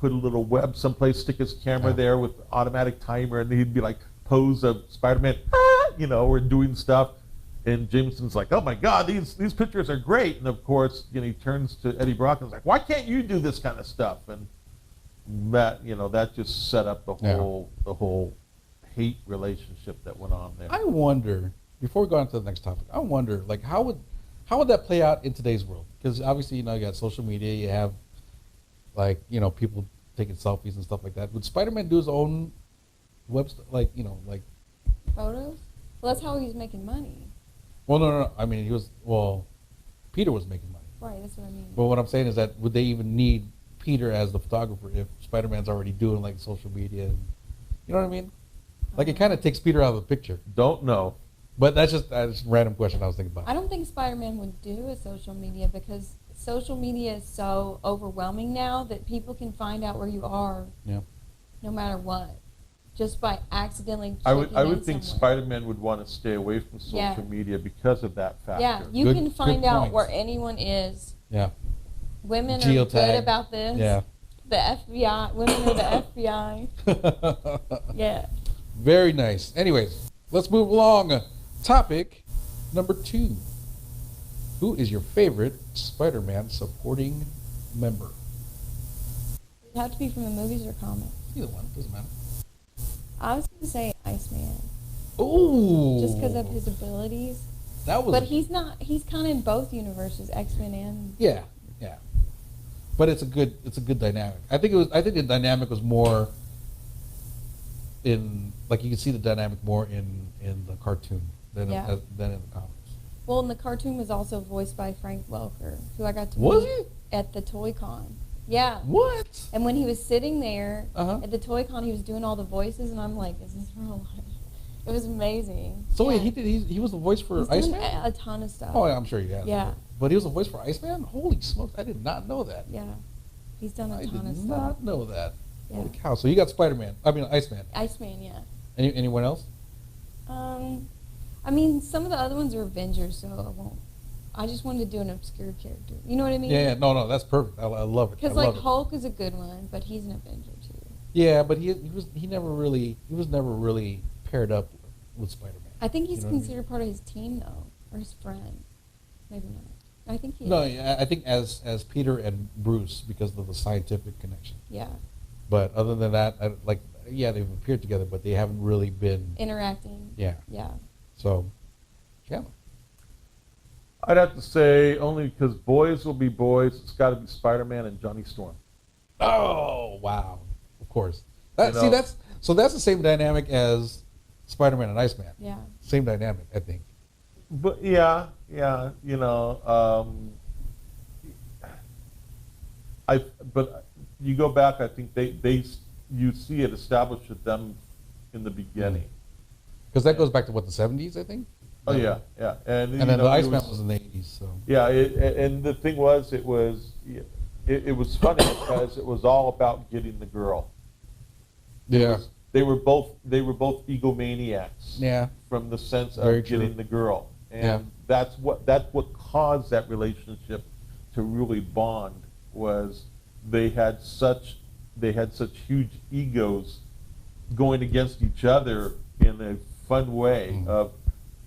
put a little web someplace, stick his camera there with automatic timer, and he'd be like, pose of Spider-Man, or doing stuff. And Jameson's like, oh my God, these pictures are great. And of course, he turns to Eddie Brock and is like, why can't you do this kind of stuff? And that just set up the whole love-hate relationship that went on there. I wonder, before we go on to the next topic, I wonder, like, how would that play out in today's world? Because obviously, you know, you got social media, you have, like, you know, people taking selfies and stuff like that. Would Spider-Man do his own website, like, you know, like Photos? Well, that's how he's making money. Well, no. I mean, Peter was making money. Right, that's what I mean. But what I'm saying is that would they even need Peter as the photographer if Spider-Man's already doing like social media? And, you know what I mean? Like it kind of takes Peter out of the picture. Don't know. But that's just a random question I was thinking about. I don't think Spider-Man would do a social media because social media is so overwhelming now that people can find out where you are no matter what. Just by accidentally I would think somewhere. Spider-Man would want to stay away from social media because of that factor. Yeah, you can find good out points. where anyone is. Yeah. Women are Geotag. good about this. Yeah. The FBI, women are the FBI. Yeah. Very nice. Anyways, let's move along. Topic number 2. Who is your favorite Spider-Man supporting member? It have to be from the movies or comics. Either one, doesn't matter. I was going to say Iceman. Ooh. Just because of his abilities. That was. But he's not. He's kind of in both universes, X-Men and. Yeah. But it's a good dynamic. I think the dynamic was more in, like, you can see the dynamic more in the cartoon than in the comics. Well, and the cartoon was also voiced by Frank Welker, who I got to Was meet it? at the Toy Con. Yeah. What? And when he was sitting there Uh-huh. at the Toy Con, he was doing all the voices, and I'm like, is this real life? It was amazing. So yeah. wait, he was the voice for He's doing Iceman? a ton of stuff. Oh, yeah, I'm sure he has. Yeah. But he was the voice for Iceman? Holy smokes, I did not know that. Yeah. He's done a I ton of did stuff. not know that. Yeah. Holy cow. So you got Spider-Man. I mean, Iceman. Iceman, yeah. Anyone else? I mean, some of the other ones are Avengers, so I won't. I just wanted to do an obscure character. You know what I mean? Yeah, no, that's perfect. I love it. Because I like love it. Hulk is a good one, but he's an Avenger too. Yeah, but he was never really paired up with Spider-Man. I think he's You know what I mean? considered part of his team though, or his friend. Maybe not. I think he No, is. yeah, I think as Peter and Bruce because of the scientific connection. Yeah. But other than that, they've appeared together, but they haven't really been. Interacting. Yeah. Yeah. So, yeah. I'd have to say only because boys will be boys. It's got to be Spider-Man and Johnny Storm. Oh wow! Of course. You know. That's the same dynamic as Spider-Man and Iceman. Yeah. Same dynamic, I think. But yeah, you know, but you go back. I think you see it established with them in the beginning. Because that goes back to what, the 70s, I think. Oh yeah, and And then the Iceman was in the 80s. So. Yeah, and the thing was, it was funny because it was all about getting the girl. Yeah. They were both egomaniacs. Yeah. From the sense Very of true. getting the girl, and Yeah. that's what caused that relationship to really bond. Was they had such huge egos going against each other in a fun way of,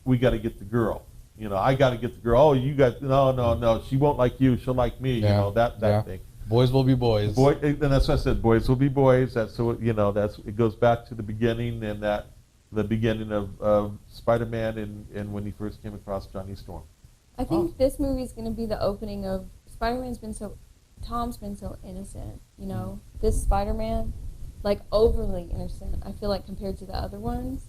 we got to get the girl. You know, I got to get the girl. Oh, you got no. She won't like you. She'll like me. Yeah. You know that thing. Boys will be boys. And that's what I said. Boys will be boys. That's what it goes back to the beginning and the beginning of Spider-Man and when he first came across Johnny Storm. I think this movie is going to be the opening of Tom's been so innocent, you know. This Spider-Man, like overly innocent, I feel like, compared to the other ones.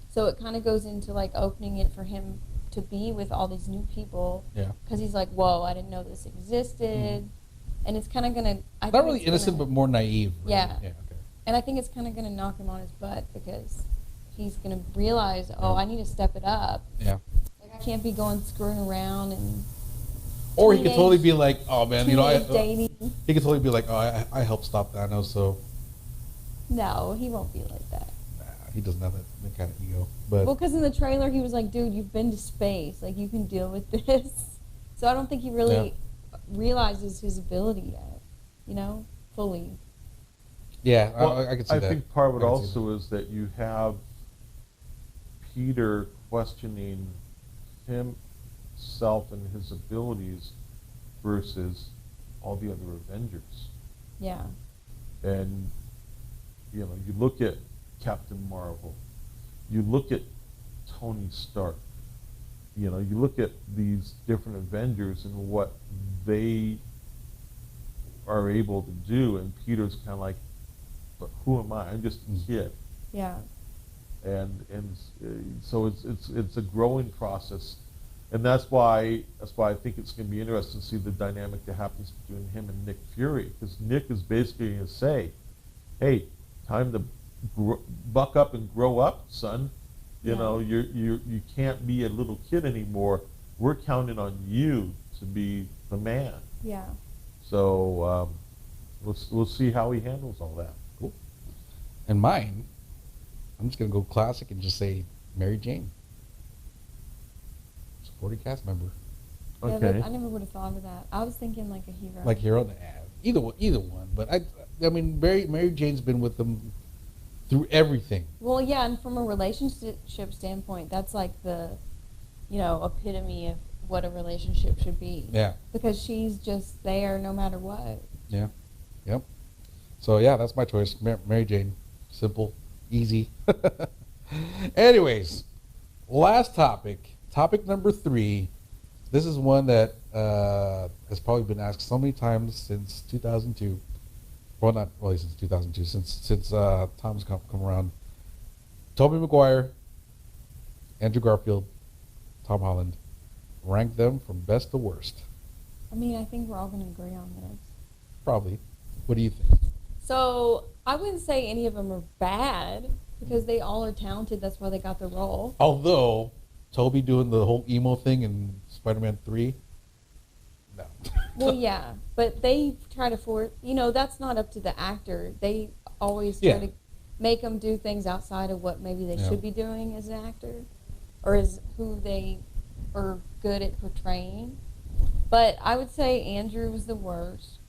So it kind of goes into like opening it for him to be with all these new people. Yeah. Because he's like, whoa, I didn't know this existed. And it's kind of going to... Not really innocent, but more naive. Right? Yeah. Yeah. Okay. And I think it's kind of going to knock him on his butt because he's going to realize, oh, I need to step it up. Yeah. Like, I can't be going screwing around and... Or he could totally be like, oh man, dating. he could totally be like, oh, I helped stop Thanos, so. No, he won't be like that. He doesn't have that kind of ego. But Well, because in the trailer he was like, dude, you've been to space. Like, you can deal with this. So I don't think he really realizes his ability yet, you know, fully. yeah, Well, I can see that. I think part of it I can see also is that you have Peter questioning himself and his abilities versus all the other Avengers. Yeah. And, you look at Captain Marvel, you look at Tony Stark. You know, you look at these different Avengers and what they are able to do, and Peter's kind of like, but who am I? I'm just a kid. Yeah. And so it's a growing process, and that's why I think it's going to be interesting to see the dynamic that happens between him and Nick Fury, because Nick is basically going to say, "Hey, time to buck up and grow up, son. You know, you can't be a little kid anymore. We're counting on you to be the man." Yeah. So we'll see how he handles all that. Cool. And mine, I'm just gonna go classic and just say Mary Jane, supporting cast member. Yeah, Okay. I never would have thought of that. I was thinking like a hero. Like hero, either one. But I mean, Mary Jane's been with them through everything. Well, yeah, and from a relationship standpoint, that's like the, epitome of what a relationship should be. Yeah. Because she's just there no matter what. Yeah. Yep. So yeah, that's my choice. Mary Jane, simple, easy. Anyways, last topic. Topic number 3. This is one that has probably been asked so many times since 2002. Well, not really since 2002. Since Tom's come around. Tobey Maguire, Andrew Garfield, Tom Holland. Rank them from best to worst. I mean, I think we're all going to agree on this. Probably. What do you think? So I wouldn't say any of them are bad because they all are talented. That's why they got the role. Although Toby doing the whole emo thing in Spider-Man 3, no. Well, yeah, but they try to force. That's not up to the actor. They always try to make them do things outside of what maybe they should be doing as an actor, or as who they are good at portraying. But I would say Andrew was the worst.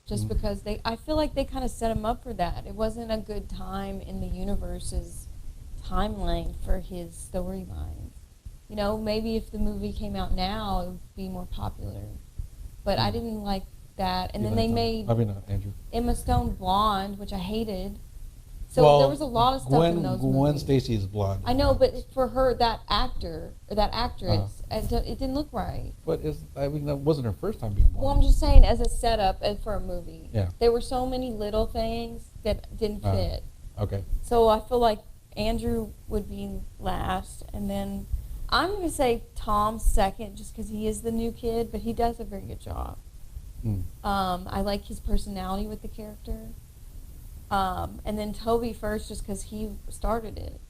Just because I feel like they kind of set him up for that. It wasn't a good time in the universe's timeline for his storyline. Maybe if the movie came out now, it would be more popular. But I didn't like that. And then they made Andrew. Emma Stone blonde, which I hated. So there was a lot of stuff in those movies. Gwen Stacy is blonde. I know, but for her, that actor or that actress, it didn't look right. But that wasn't her first time being blonde. Well, I'm just saying, as a setup for a movie, Yeah. there were so many little things that didn't fit. Okay. So I feel like Andrew would be last, and then I'm going to say Tom's second, just because he is the new kid, but he does a very good job. I like his personality with the character. And then Toby first, just because he started it,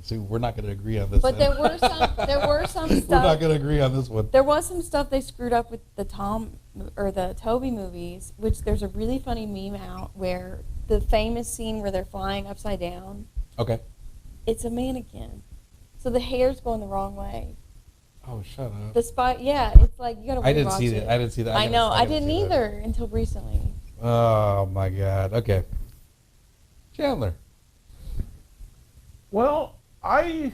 See, we're not going to agree on this. But there were some stuff. We're not going to agree on this one. There was some stuff they screwed up with the Toby movies, which there's a really funny meme out where the famous scene where they're flying upside down. Okay. It's a mannequin, so the hair's going the wrong way. Oh, shut up. It's like you gotta. I didn't see that. I didn't see that. I know. I didn't either until recently. Oh my God. Okay. Chandler. Well, I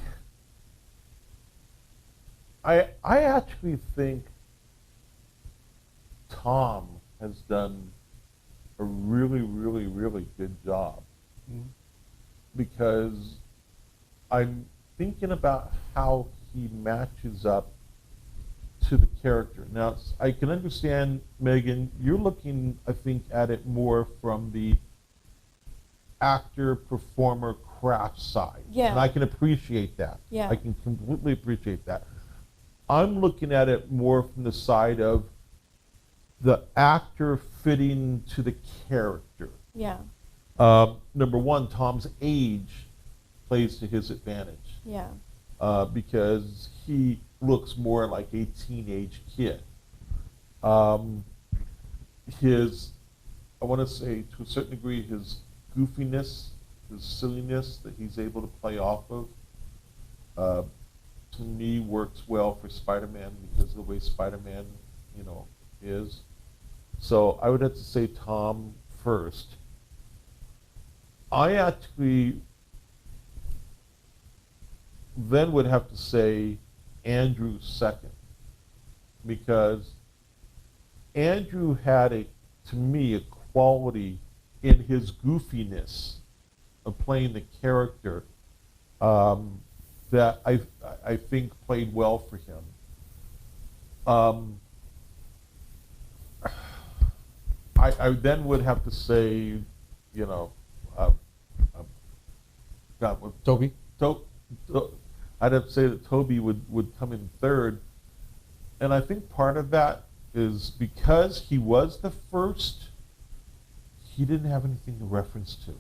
actually think Tom has done a really, really, really good job, because I'm thinking about how he matches up to the character. Now, I can understand, Megan, you're looking, I think, at it more from the actor, performer, craft side. Yeah. And I can appreciate that. Yeah. I can completely appreciate that. I'm looking at it more from the side of the actor fitting to the character. Yeah. Number one, Tom's age plays to his advantage. Yeah. Because he looks more like a teenage kid. I want to say, to a certain degree, his goofiness, his silliness that he's able to play off of, to me works well for Spider-Man because of the way Spider-Man, is. So I would have to say Tom first. I actually then would have to say Andrew second, because Andrew had to me, a quality in his goofiness of playing the character that I think played well for him. I then would have to say, you know, uh, God, Toby. I'd have to say that Toby would come in third. And I think part of that is because he was the first, he didn't have anything to reference to.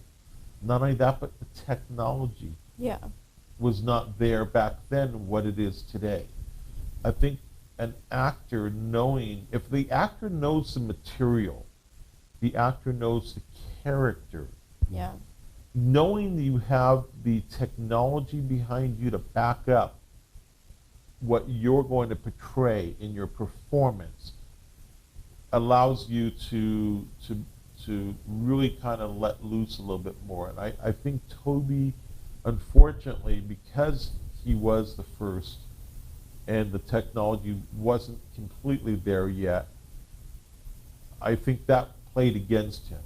Not only that, but the technology Yeah. was not there back then what it is today. I think an actor knowing, if the actor knows the material, the actor knows the character, Yeah. knowing that you have the technology behind you to back up what you're going to portray in your performance allows you to really kind of let loose a little bit more. And I think Toby, unfortunately, because he was the first and the technology wasn't completely there yet, I think that played against him.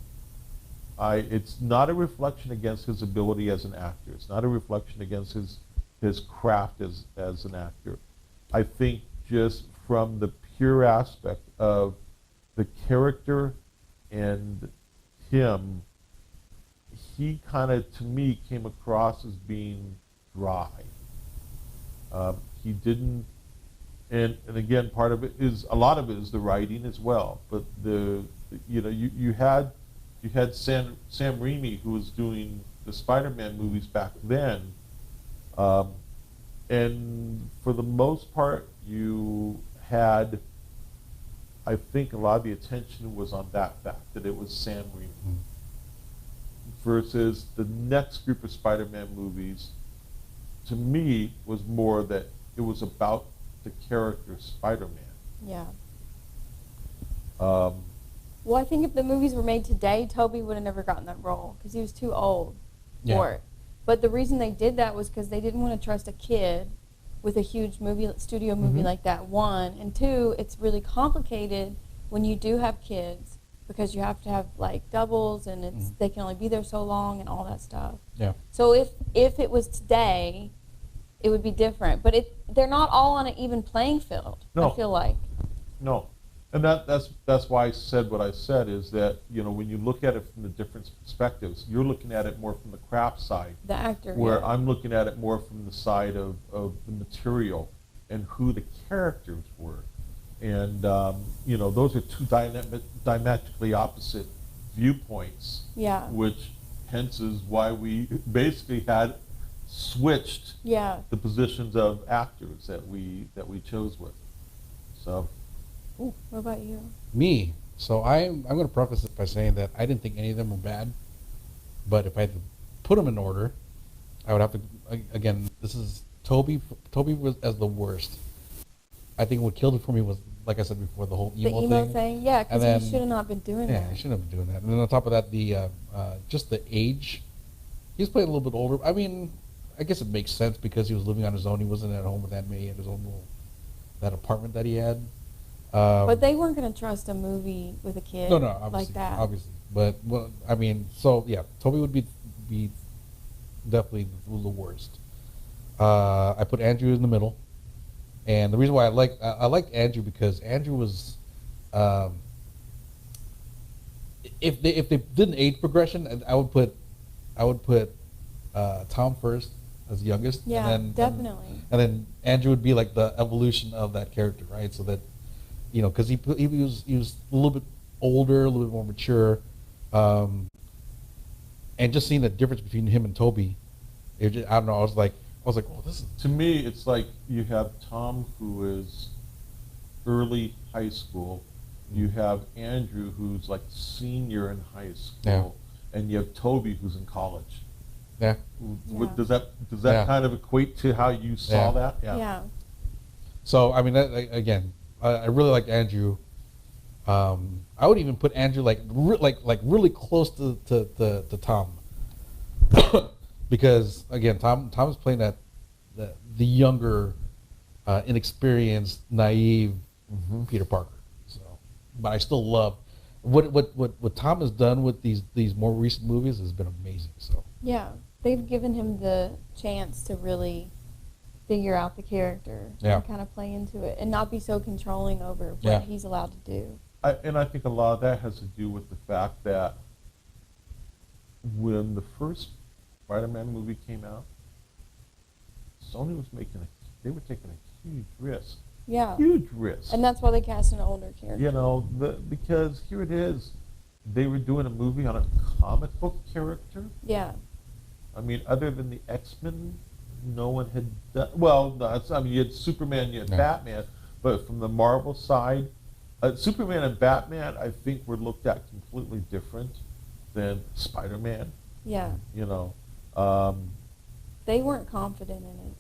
It's not a reflection against his ability as an actor. It's not a reflection against his craft as an actor. I think just from the pure aspect of the character and him, he kind of, to me, came across as being dry. He didn't, and again, a lot of it is the writing as well. But you had Sam Raimi, who was doing the Spider-Man movies back then, and for the most part, you had, I think a lot of the attention was on that fact, that it was Sam Raimi. Versus the next group of Spider-Man movies, to me, was more that it was about the character Spider-Man. Yeah. Well, I think if the movies were made today, Toby would have never gotten that role because he was too old for it. But the reason they did that was because they didn't want to trust a kid with a huge studio movie like that, one. And two, it's really complicated when you do have kids because you have to have like doubles and they can only be there so long and all that stuff. Yeah. So if it was today, it would be different. But they're not all on an even playing field, No. I feel like. No. And that's why I said what I said, is that, when you look at it from the different perspectives, you're looking at it more from the craft side. The actor, where yeah. I'm looking at it more from the side of the material and who the characters were. And, those are two diametrically opposite viewpoints. Yeah. Which hence is why we basically had switched the positions of actors that we chose with. So. Ooh, what about you? Me. So I'm going to preface it by saying that I didn't think any of them were bad, but if I had to put them in order, I would have to. Again, this is Toby. Toby was as the worst. I think what killed it for me was, like I said before, the whole emo thing. Yeah, because he should have not been doing that. Yeah, he shouldn't have been doing that. And then on top of that, the just the age. He was playing a little bit older. I mean, I guess it makes sense because he was living on his own. He wasn't at home with Aunt May. He had his own that apartment that he had. But they weren't going to trust a movie with a kid like that. Obviously. But, well, I mean, so, yeah, Toby would be definitely the worst. I put Andrew in the middle. And the reason why I liked Andrew because Andrew was, if they did an age progression, I would put Tom first as the youngest. Yeah, and then, definitely. And then Andrew would be like the evolution of that character, right? So that, because he was a little bit older, a little bit more mature, and just seeing the difference between him and Toby, I don't know. I was like, oh, this is. To me, it's like you have Tom, who is early high school. You have Andrew, who's like senior in high school, and you have Toby, who's in college. Yeah. Does that kind of equate to how you saw that? Yeah. So I mean, again. I really like Andrew. I would even put Andrew like really close to Tom, because again, Tom is playing the younger, inexperienced, naive Peter Parker. So, but I still love what Tom has done with these more recent movies has been amazing. So yeah, they've given him the chance to really figure out the character and kind of play into it and not be so controlling over what he's allowed to do. And I think a lot of that has to do with the fact that when the first Spider-Man movie came out, Sony was they were taking a huge risk. Yeah. Huge risk. And that's why they cast an older character. You know, because here it is. They were doing a movie on a comic book character. Yeah. I mean, other than the X-Men, no one had done, well, no, I mean, you had Superman, you had Batman, but from the Marvel side, Superman and Batman, I think, were looked at completely different than Spider-Man. Yeah. You know. They weren't confident in it.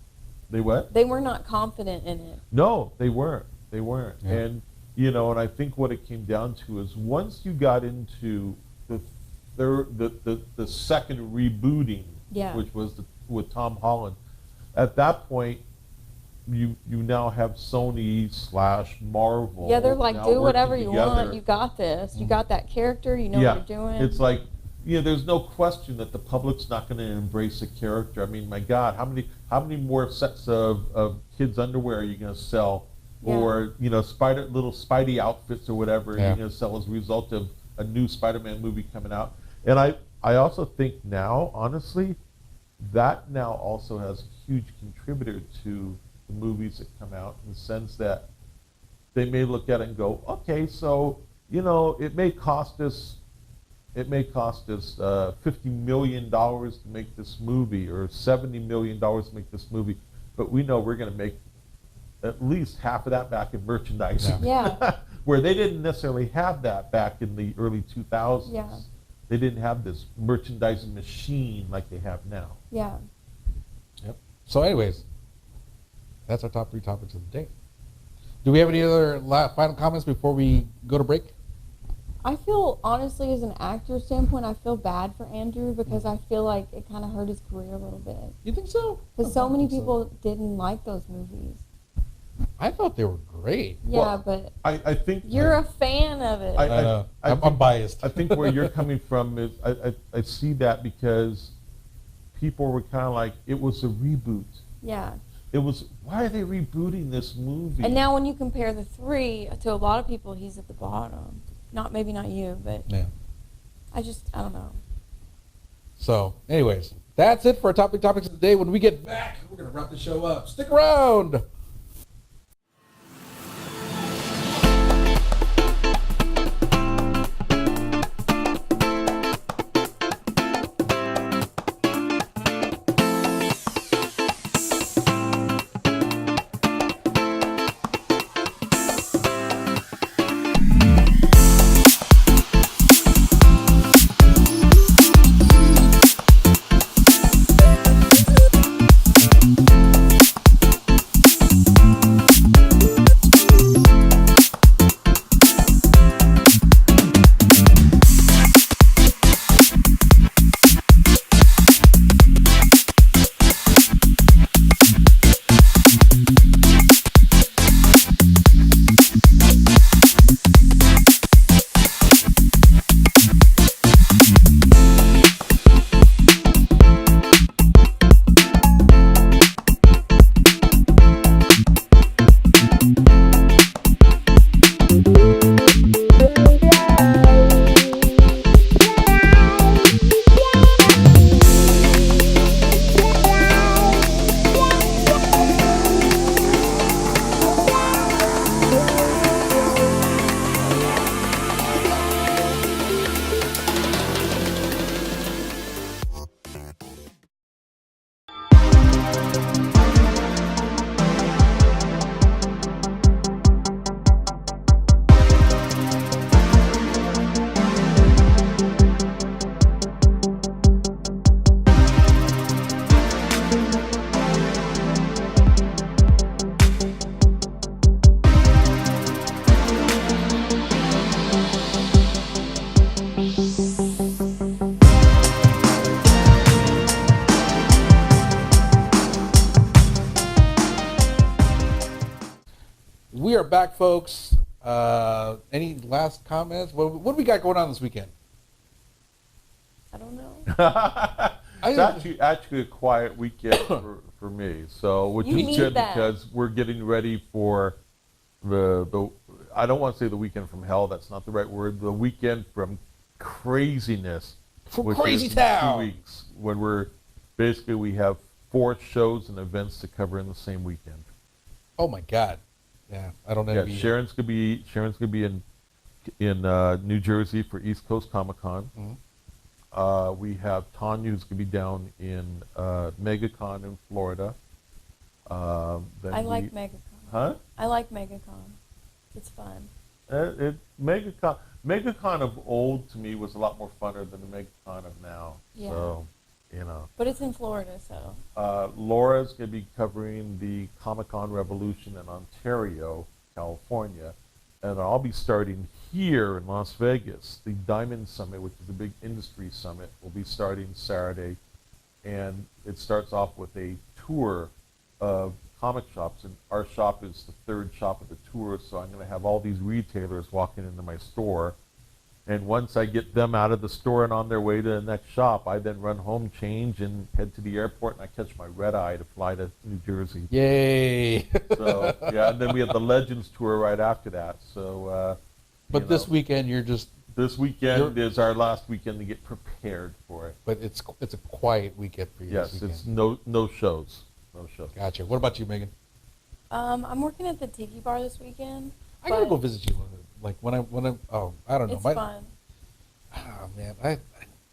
They what? They were not confident in it. No, they weren't. They weren't. Yeah. And, you know, and I think what it came down to is once you got into the second rebooting, which was with Tom Holland, at that point, you now have Sony/Marvel. Yeah, they're like, now do whatever working you together. want. You got this. You got that character. You know what you're doing. It's like, you know, there's no question that the public's not going to embrace a character. I mean, my God, how many more sets of kids' underwear are you going to sell? Yeah. Or, you know, little Spidey outfits or whatever you're going to sell as a result of a new Spider-Man movie coming out. And I also think now, honestly, that now also has a huge contributor to the movies that come out, in the sense that they may look at it and go, okay, so, you know, it may cost us $50 million to make this movie, or $70 million to make this movie, but we know we're going to make at least half of that back in merchandising. Yeah. Where they didn't necessarily have that back in the early 2000s. Yeah. They didn't have this merchandising machine like they have now. Yeah. Yep. So anyways, that's our top 3 topics of the day. Do we have any other final comments before we go to break? I feel, honestly, as an actor standpoint, I feel bad for Andrew because I feel like it kind of hurt his career a little bit. You think so? Because so many people didn't like those movies. I thought they were great. Yeah, Well, but I think you're a fan of it. I know. I'm think- biased. I think where you're coming from is I see that because people were kind of like, it was a reboot. Yeah. It was, why are they rebooting this movie? And now when you compare the 3, to a lot of people, he's at the bottom. Maybe not you, but Yeah. I don't know. So, anyways, that's it for our topics of the day. When we get back, we're going to wrap the show up. Stick around. We are back, folks. Any last comments? What do we got going on this weekend? I don't know. It's actually a quiet weekend for me. So, which You is need good that. because we're getting ready for the I don't want to say the weekend from hell. That's not the right word. The weekend from craziness. From which Crazy is in Town. 2 weeks when we have 4 shows and events to cover in the same weekend. Oh my God. Yeah, I don't know. Yeah, Sharon's gonna be in New Jersey for East Coast Comic Con. Mm-hmm. We have Tanya who's gonna be down in MegaCon in Florida. Then I like MegaCon. Huh? I like MegaCon. It's fun. MegaCon of old to me was a lot more funner than the MegaCon of now. Yeah. So, But it's in Florida, so. Laura's going to be covering the Comic-Con Revolution in Ontario, California. And I'll be starting here in Las Vegas. The Diamond Summit, which is a big industry summit, will be starting Saturday. And it starts off with a tour of comic shops. And our shop is the 3rd shop of the tour, so I'm going to have all these retailers walking into my store. And once I get them out of the store and on their way to the next shop, I then run home, change, and head to the airport, and I catch my red eye to fly to New Jersey. Yay! So, yeah, and then we have the Legends tour right after that. So, But this weekend you're just. This weekend is our last weekend to get prepared for it. But it's a quiet weekend for you. Yes, this weekend. it's no shows. No shows. Gotcha. What about you, Megan? I'm working at the Tiki Bar this weekend. I gotta go visit you. Like when I I don't know. It's fun. Oh man,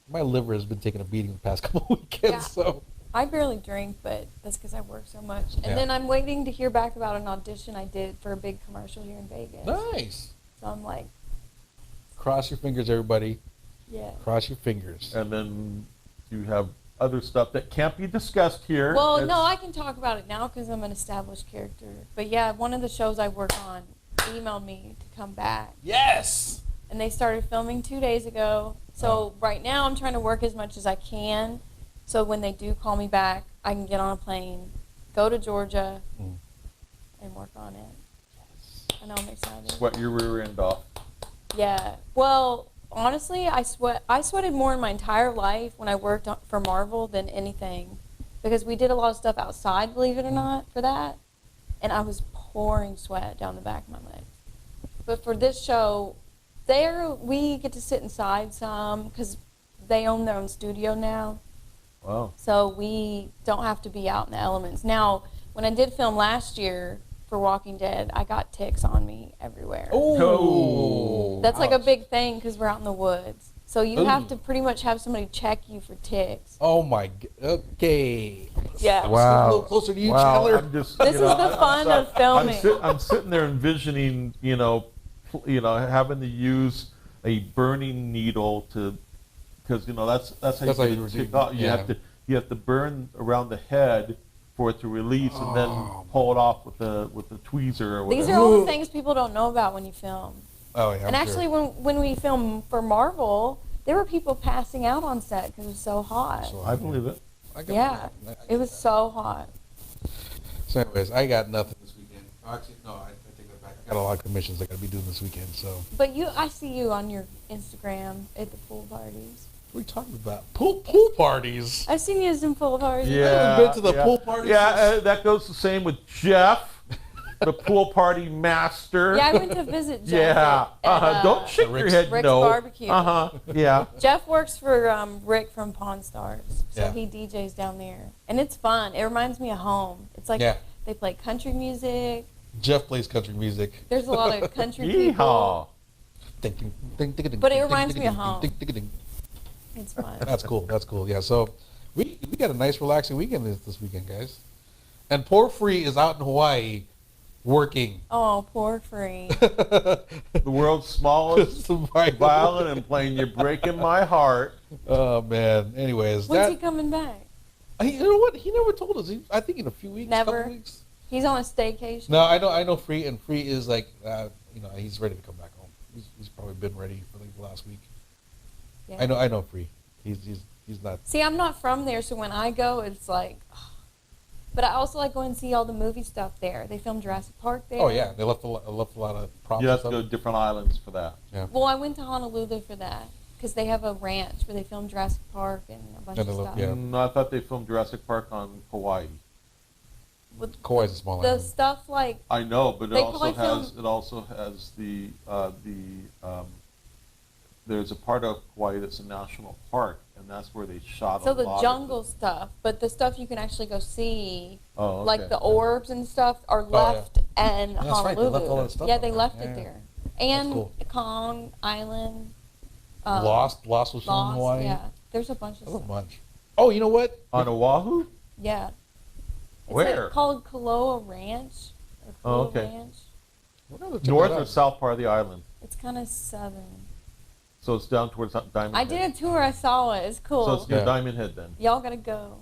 my liver has been taking a beating the past couple of weekends. Yeah. So I barely drink, but that's because I work so much. And Yeah. then I'm waiting to hear back about an audition I did for a big commercial here in Vegas. nice. So I'm like, Cross your fingers, everybody. yeah. Cross your fingers. And then you have other stuff that can't be discussed here. Well, It's- no, I can talk about it now because I'm an established character. But yeah, one of the shows I work on emailed me to come back. Yes. And they started filming 2 days ago. So right now I'm trying to work as much as I can. So when they do call me back, I can get on a plane, go to Georgia, and work on it. I know I'm excited. Sweat your rear end off. Yeah. Well, honestly, I sweated more in my entire life when I worked for Marvel than anything, because we did a lot of stuff outside, believe it or not, for that, and I was pouring sweat down the back of my legs. But for this show, we get to sit inside some because they own their own studio now. Wow. So we don't have to be out in the elements. Now, when I did film last year for Walking Dead, I got ticks on me everywhere. Oh. That's like a big thing because we're out in the woods. So you have Ooh. to pretty much have somebody check you for ticks. Oh my. Okay. Yeah. A Wow. little closer to you, Wow. Chandler. I'm just, This is the fun of filming. I'm sitting there envisioning, having to use a burning needle because that's how you you tick do- off. yeah. You have to burn around the head for it to release, and then pull it off with the tweezer or whatever. These are all the things people don't know about when you film. Oh yeah. And actually, when we filmed for Marvel, there were people passing out on set because it was so hot. I believe it. Yeah, it was so hot. So, anyways, I got nothing this weekend. Actually, no, I take that back. I got a lot of commissions I got to be doing this weekend. So, But I see you on your Instagram at the pool parties. what are we talking about? Pool parties. I've seen you at some pool parties. Yeah, been to the pool parties Yeah, since- that goes the same with Jeff, the pool party master. Yeah, I went to visit Jeff. Yeah. at, Don't shake your head. Rick's no. Barbecue. Yeah. Jeff works for Rick from Pawn Stars, so Yeah. he DJs down there, and it's fun. It reminds me of home. It's like Yeah. they play country music. Jeff plays country music. There's a lot of country people. Yeehaw. But it reminds me of home. It's fun. That's cool. That's cool. Yeah. So we got a nice relaxing weekend this weekend, guys. And Poor Free is out in Hawaii working. Oh, poor Free. The world's smallest violin and playing "You're Breaking My Heart." Oh man. Anyways, When's he coming back? You know what? He never told us. I think in a few weeks. Never? Couple weeks. He's on a staycation. No, I know Free, and Free is like, he's ready to come back home. He's probably been ready for like the last week. Yeah. I know Free. He's not. See, I'm not from there, so when I go, it's like. But I also like going and see all the movie stuff there. They filmed Jurassic Park there. Oh yeah, they left a lot of props. You and have to stuff. go to different islands for that. Yeah. Well, I went to Honolulu for that. because they have a ranch where they filmed Jurassic Park and a bunch of stuff. Yeah. No, I thought they filmed Jurassic Park on Hawaii. Kauai's a small The island. stuff like I know, but They probably it also has the there's a part of Hawaii that's a national park, and that's where they shot so a the lot jungle of it. stuff, but the stuff you can actually go see, Oh, okay. like the orbs and stuff, are yeah. left in Yeah, that's right, Honolulu. they left all that stuff yeah, up they there. left Yeah, it yeah. there, and cool. Kong Island. Lost was from Lost, Hawaii. yeah. There's a bunch of There's a stuff. bunch. Oh, you know what? On Oahu? Yeah. It's Where? called Kaloa Ranch. Or Oh, Kaloa okay. Ranch. We're gonna check North that or out. south part of the island? It's kind of southern. So it's down towards Diamond I Head. did a tour. I saw it. It's cool. So it's near Yeah. Diamond Head then. Y'all gotta go.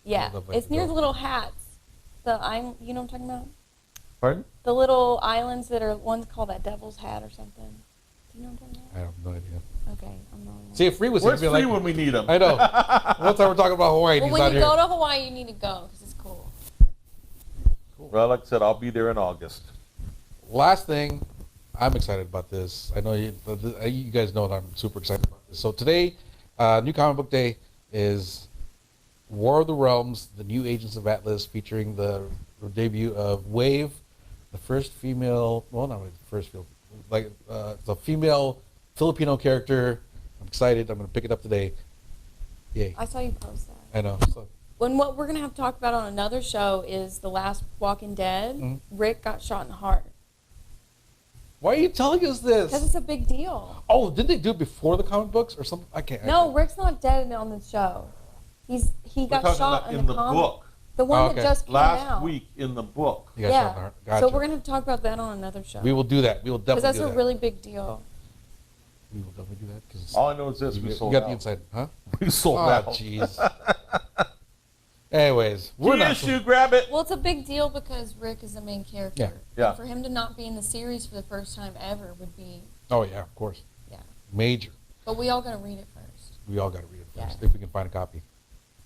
Yeah, I'd love to it's near go. the little hats. You know what I'm talking about? Pardon? The little islands that are, one's called that Devil's Hat or something. Do you know what I'm talking I have no idea. about? Okay, I'm not. See, if Free was here, Where's he'd Free be like, when we need him? I know. One time we're talking about Hawaii, and Well, he's when not you here. go to Hawaii, you need to go because it's cool. Well, like I said, I'll be there in August. Last thing, I'm excited about this. I know you guys know that I'm super excited about this. So today, New Comic Book Day is War of the Realms, the new Agents of Atlas, featuring the debut of Wave, the first female, well, not really the first female, like the female Filipino character. I'm excited. I'm going to pick it up today. Yay. I saw you post that. I know. So, What we're gonna have to talk about on another show is the last Walking Dead. Mhm. Rick got shot in the heart why are you telling us because this? it's a big deal. Oh, did they do it before the comic books or something? I can't. No, Rick's not dead on the show. He We're got talking shot about in in the the comic. book. The one Oh, that okay. just came Last out. week in the book. You got shot in the heart. Gotcha. So we're gonna have to talk about that on another show. We will do that. We will because definitely that's do a that. really big deal. We will definitely do that because All I know is this: you, we you sold got out. the inside, huh? We sold Oh, out. jeez. Anyways, we're Key not. issue, grab it. Well, it's a big deal because Rick is the main character. Yeah. Yeah. And for him to not be in the series for the first time ever would be, Oh yeah, of course. yeah. Major. But we all gotta read it first We all got to read it first Yeah. if we can find a copy.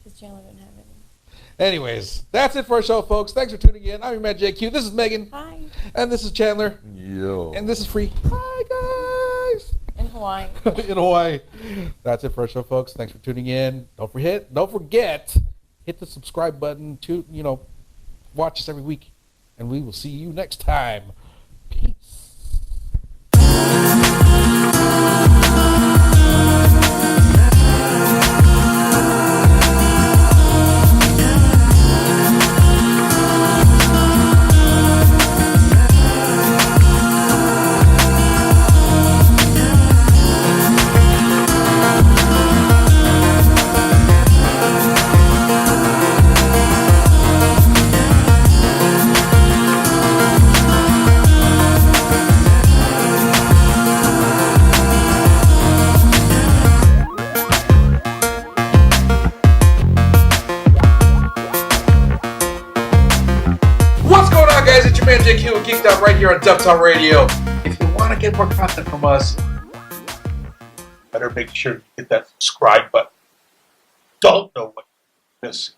because Chandler didn't have any. Anyways, that's it for our show, folks. Thanks for tuning in. I'm your man JQ. This is Megan, Hi. and this is Chandler, Yo. and this is Free. Hi guys. In Hawaii. In Hawaii. That's it for our show, folks. Thanks for tuning in. Don't forget, hit the subscribe button to, watch us every week. And we will see you next time. Peace. What's going on, guys? It's your man JQ with Geekd right here on Dubtown Radio. If you want to get more content from us, better make sure you hit that subscribe button. Don't know what you're missing.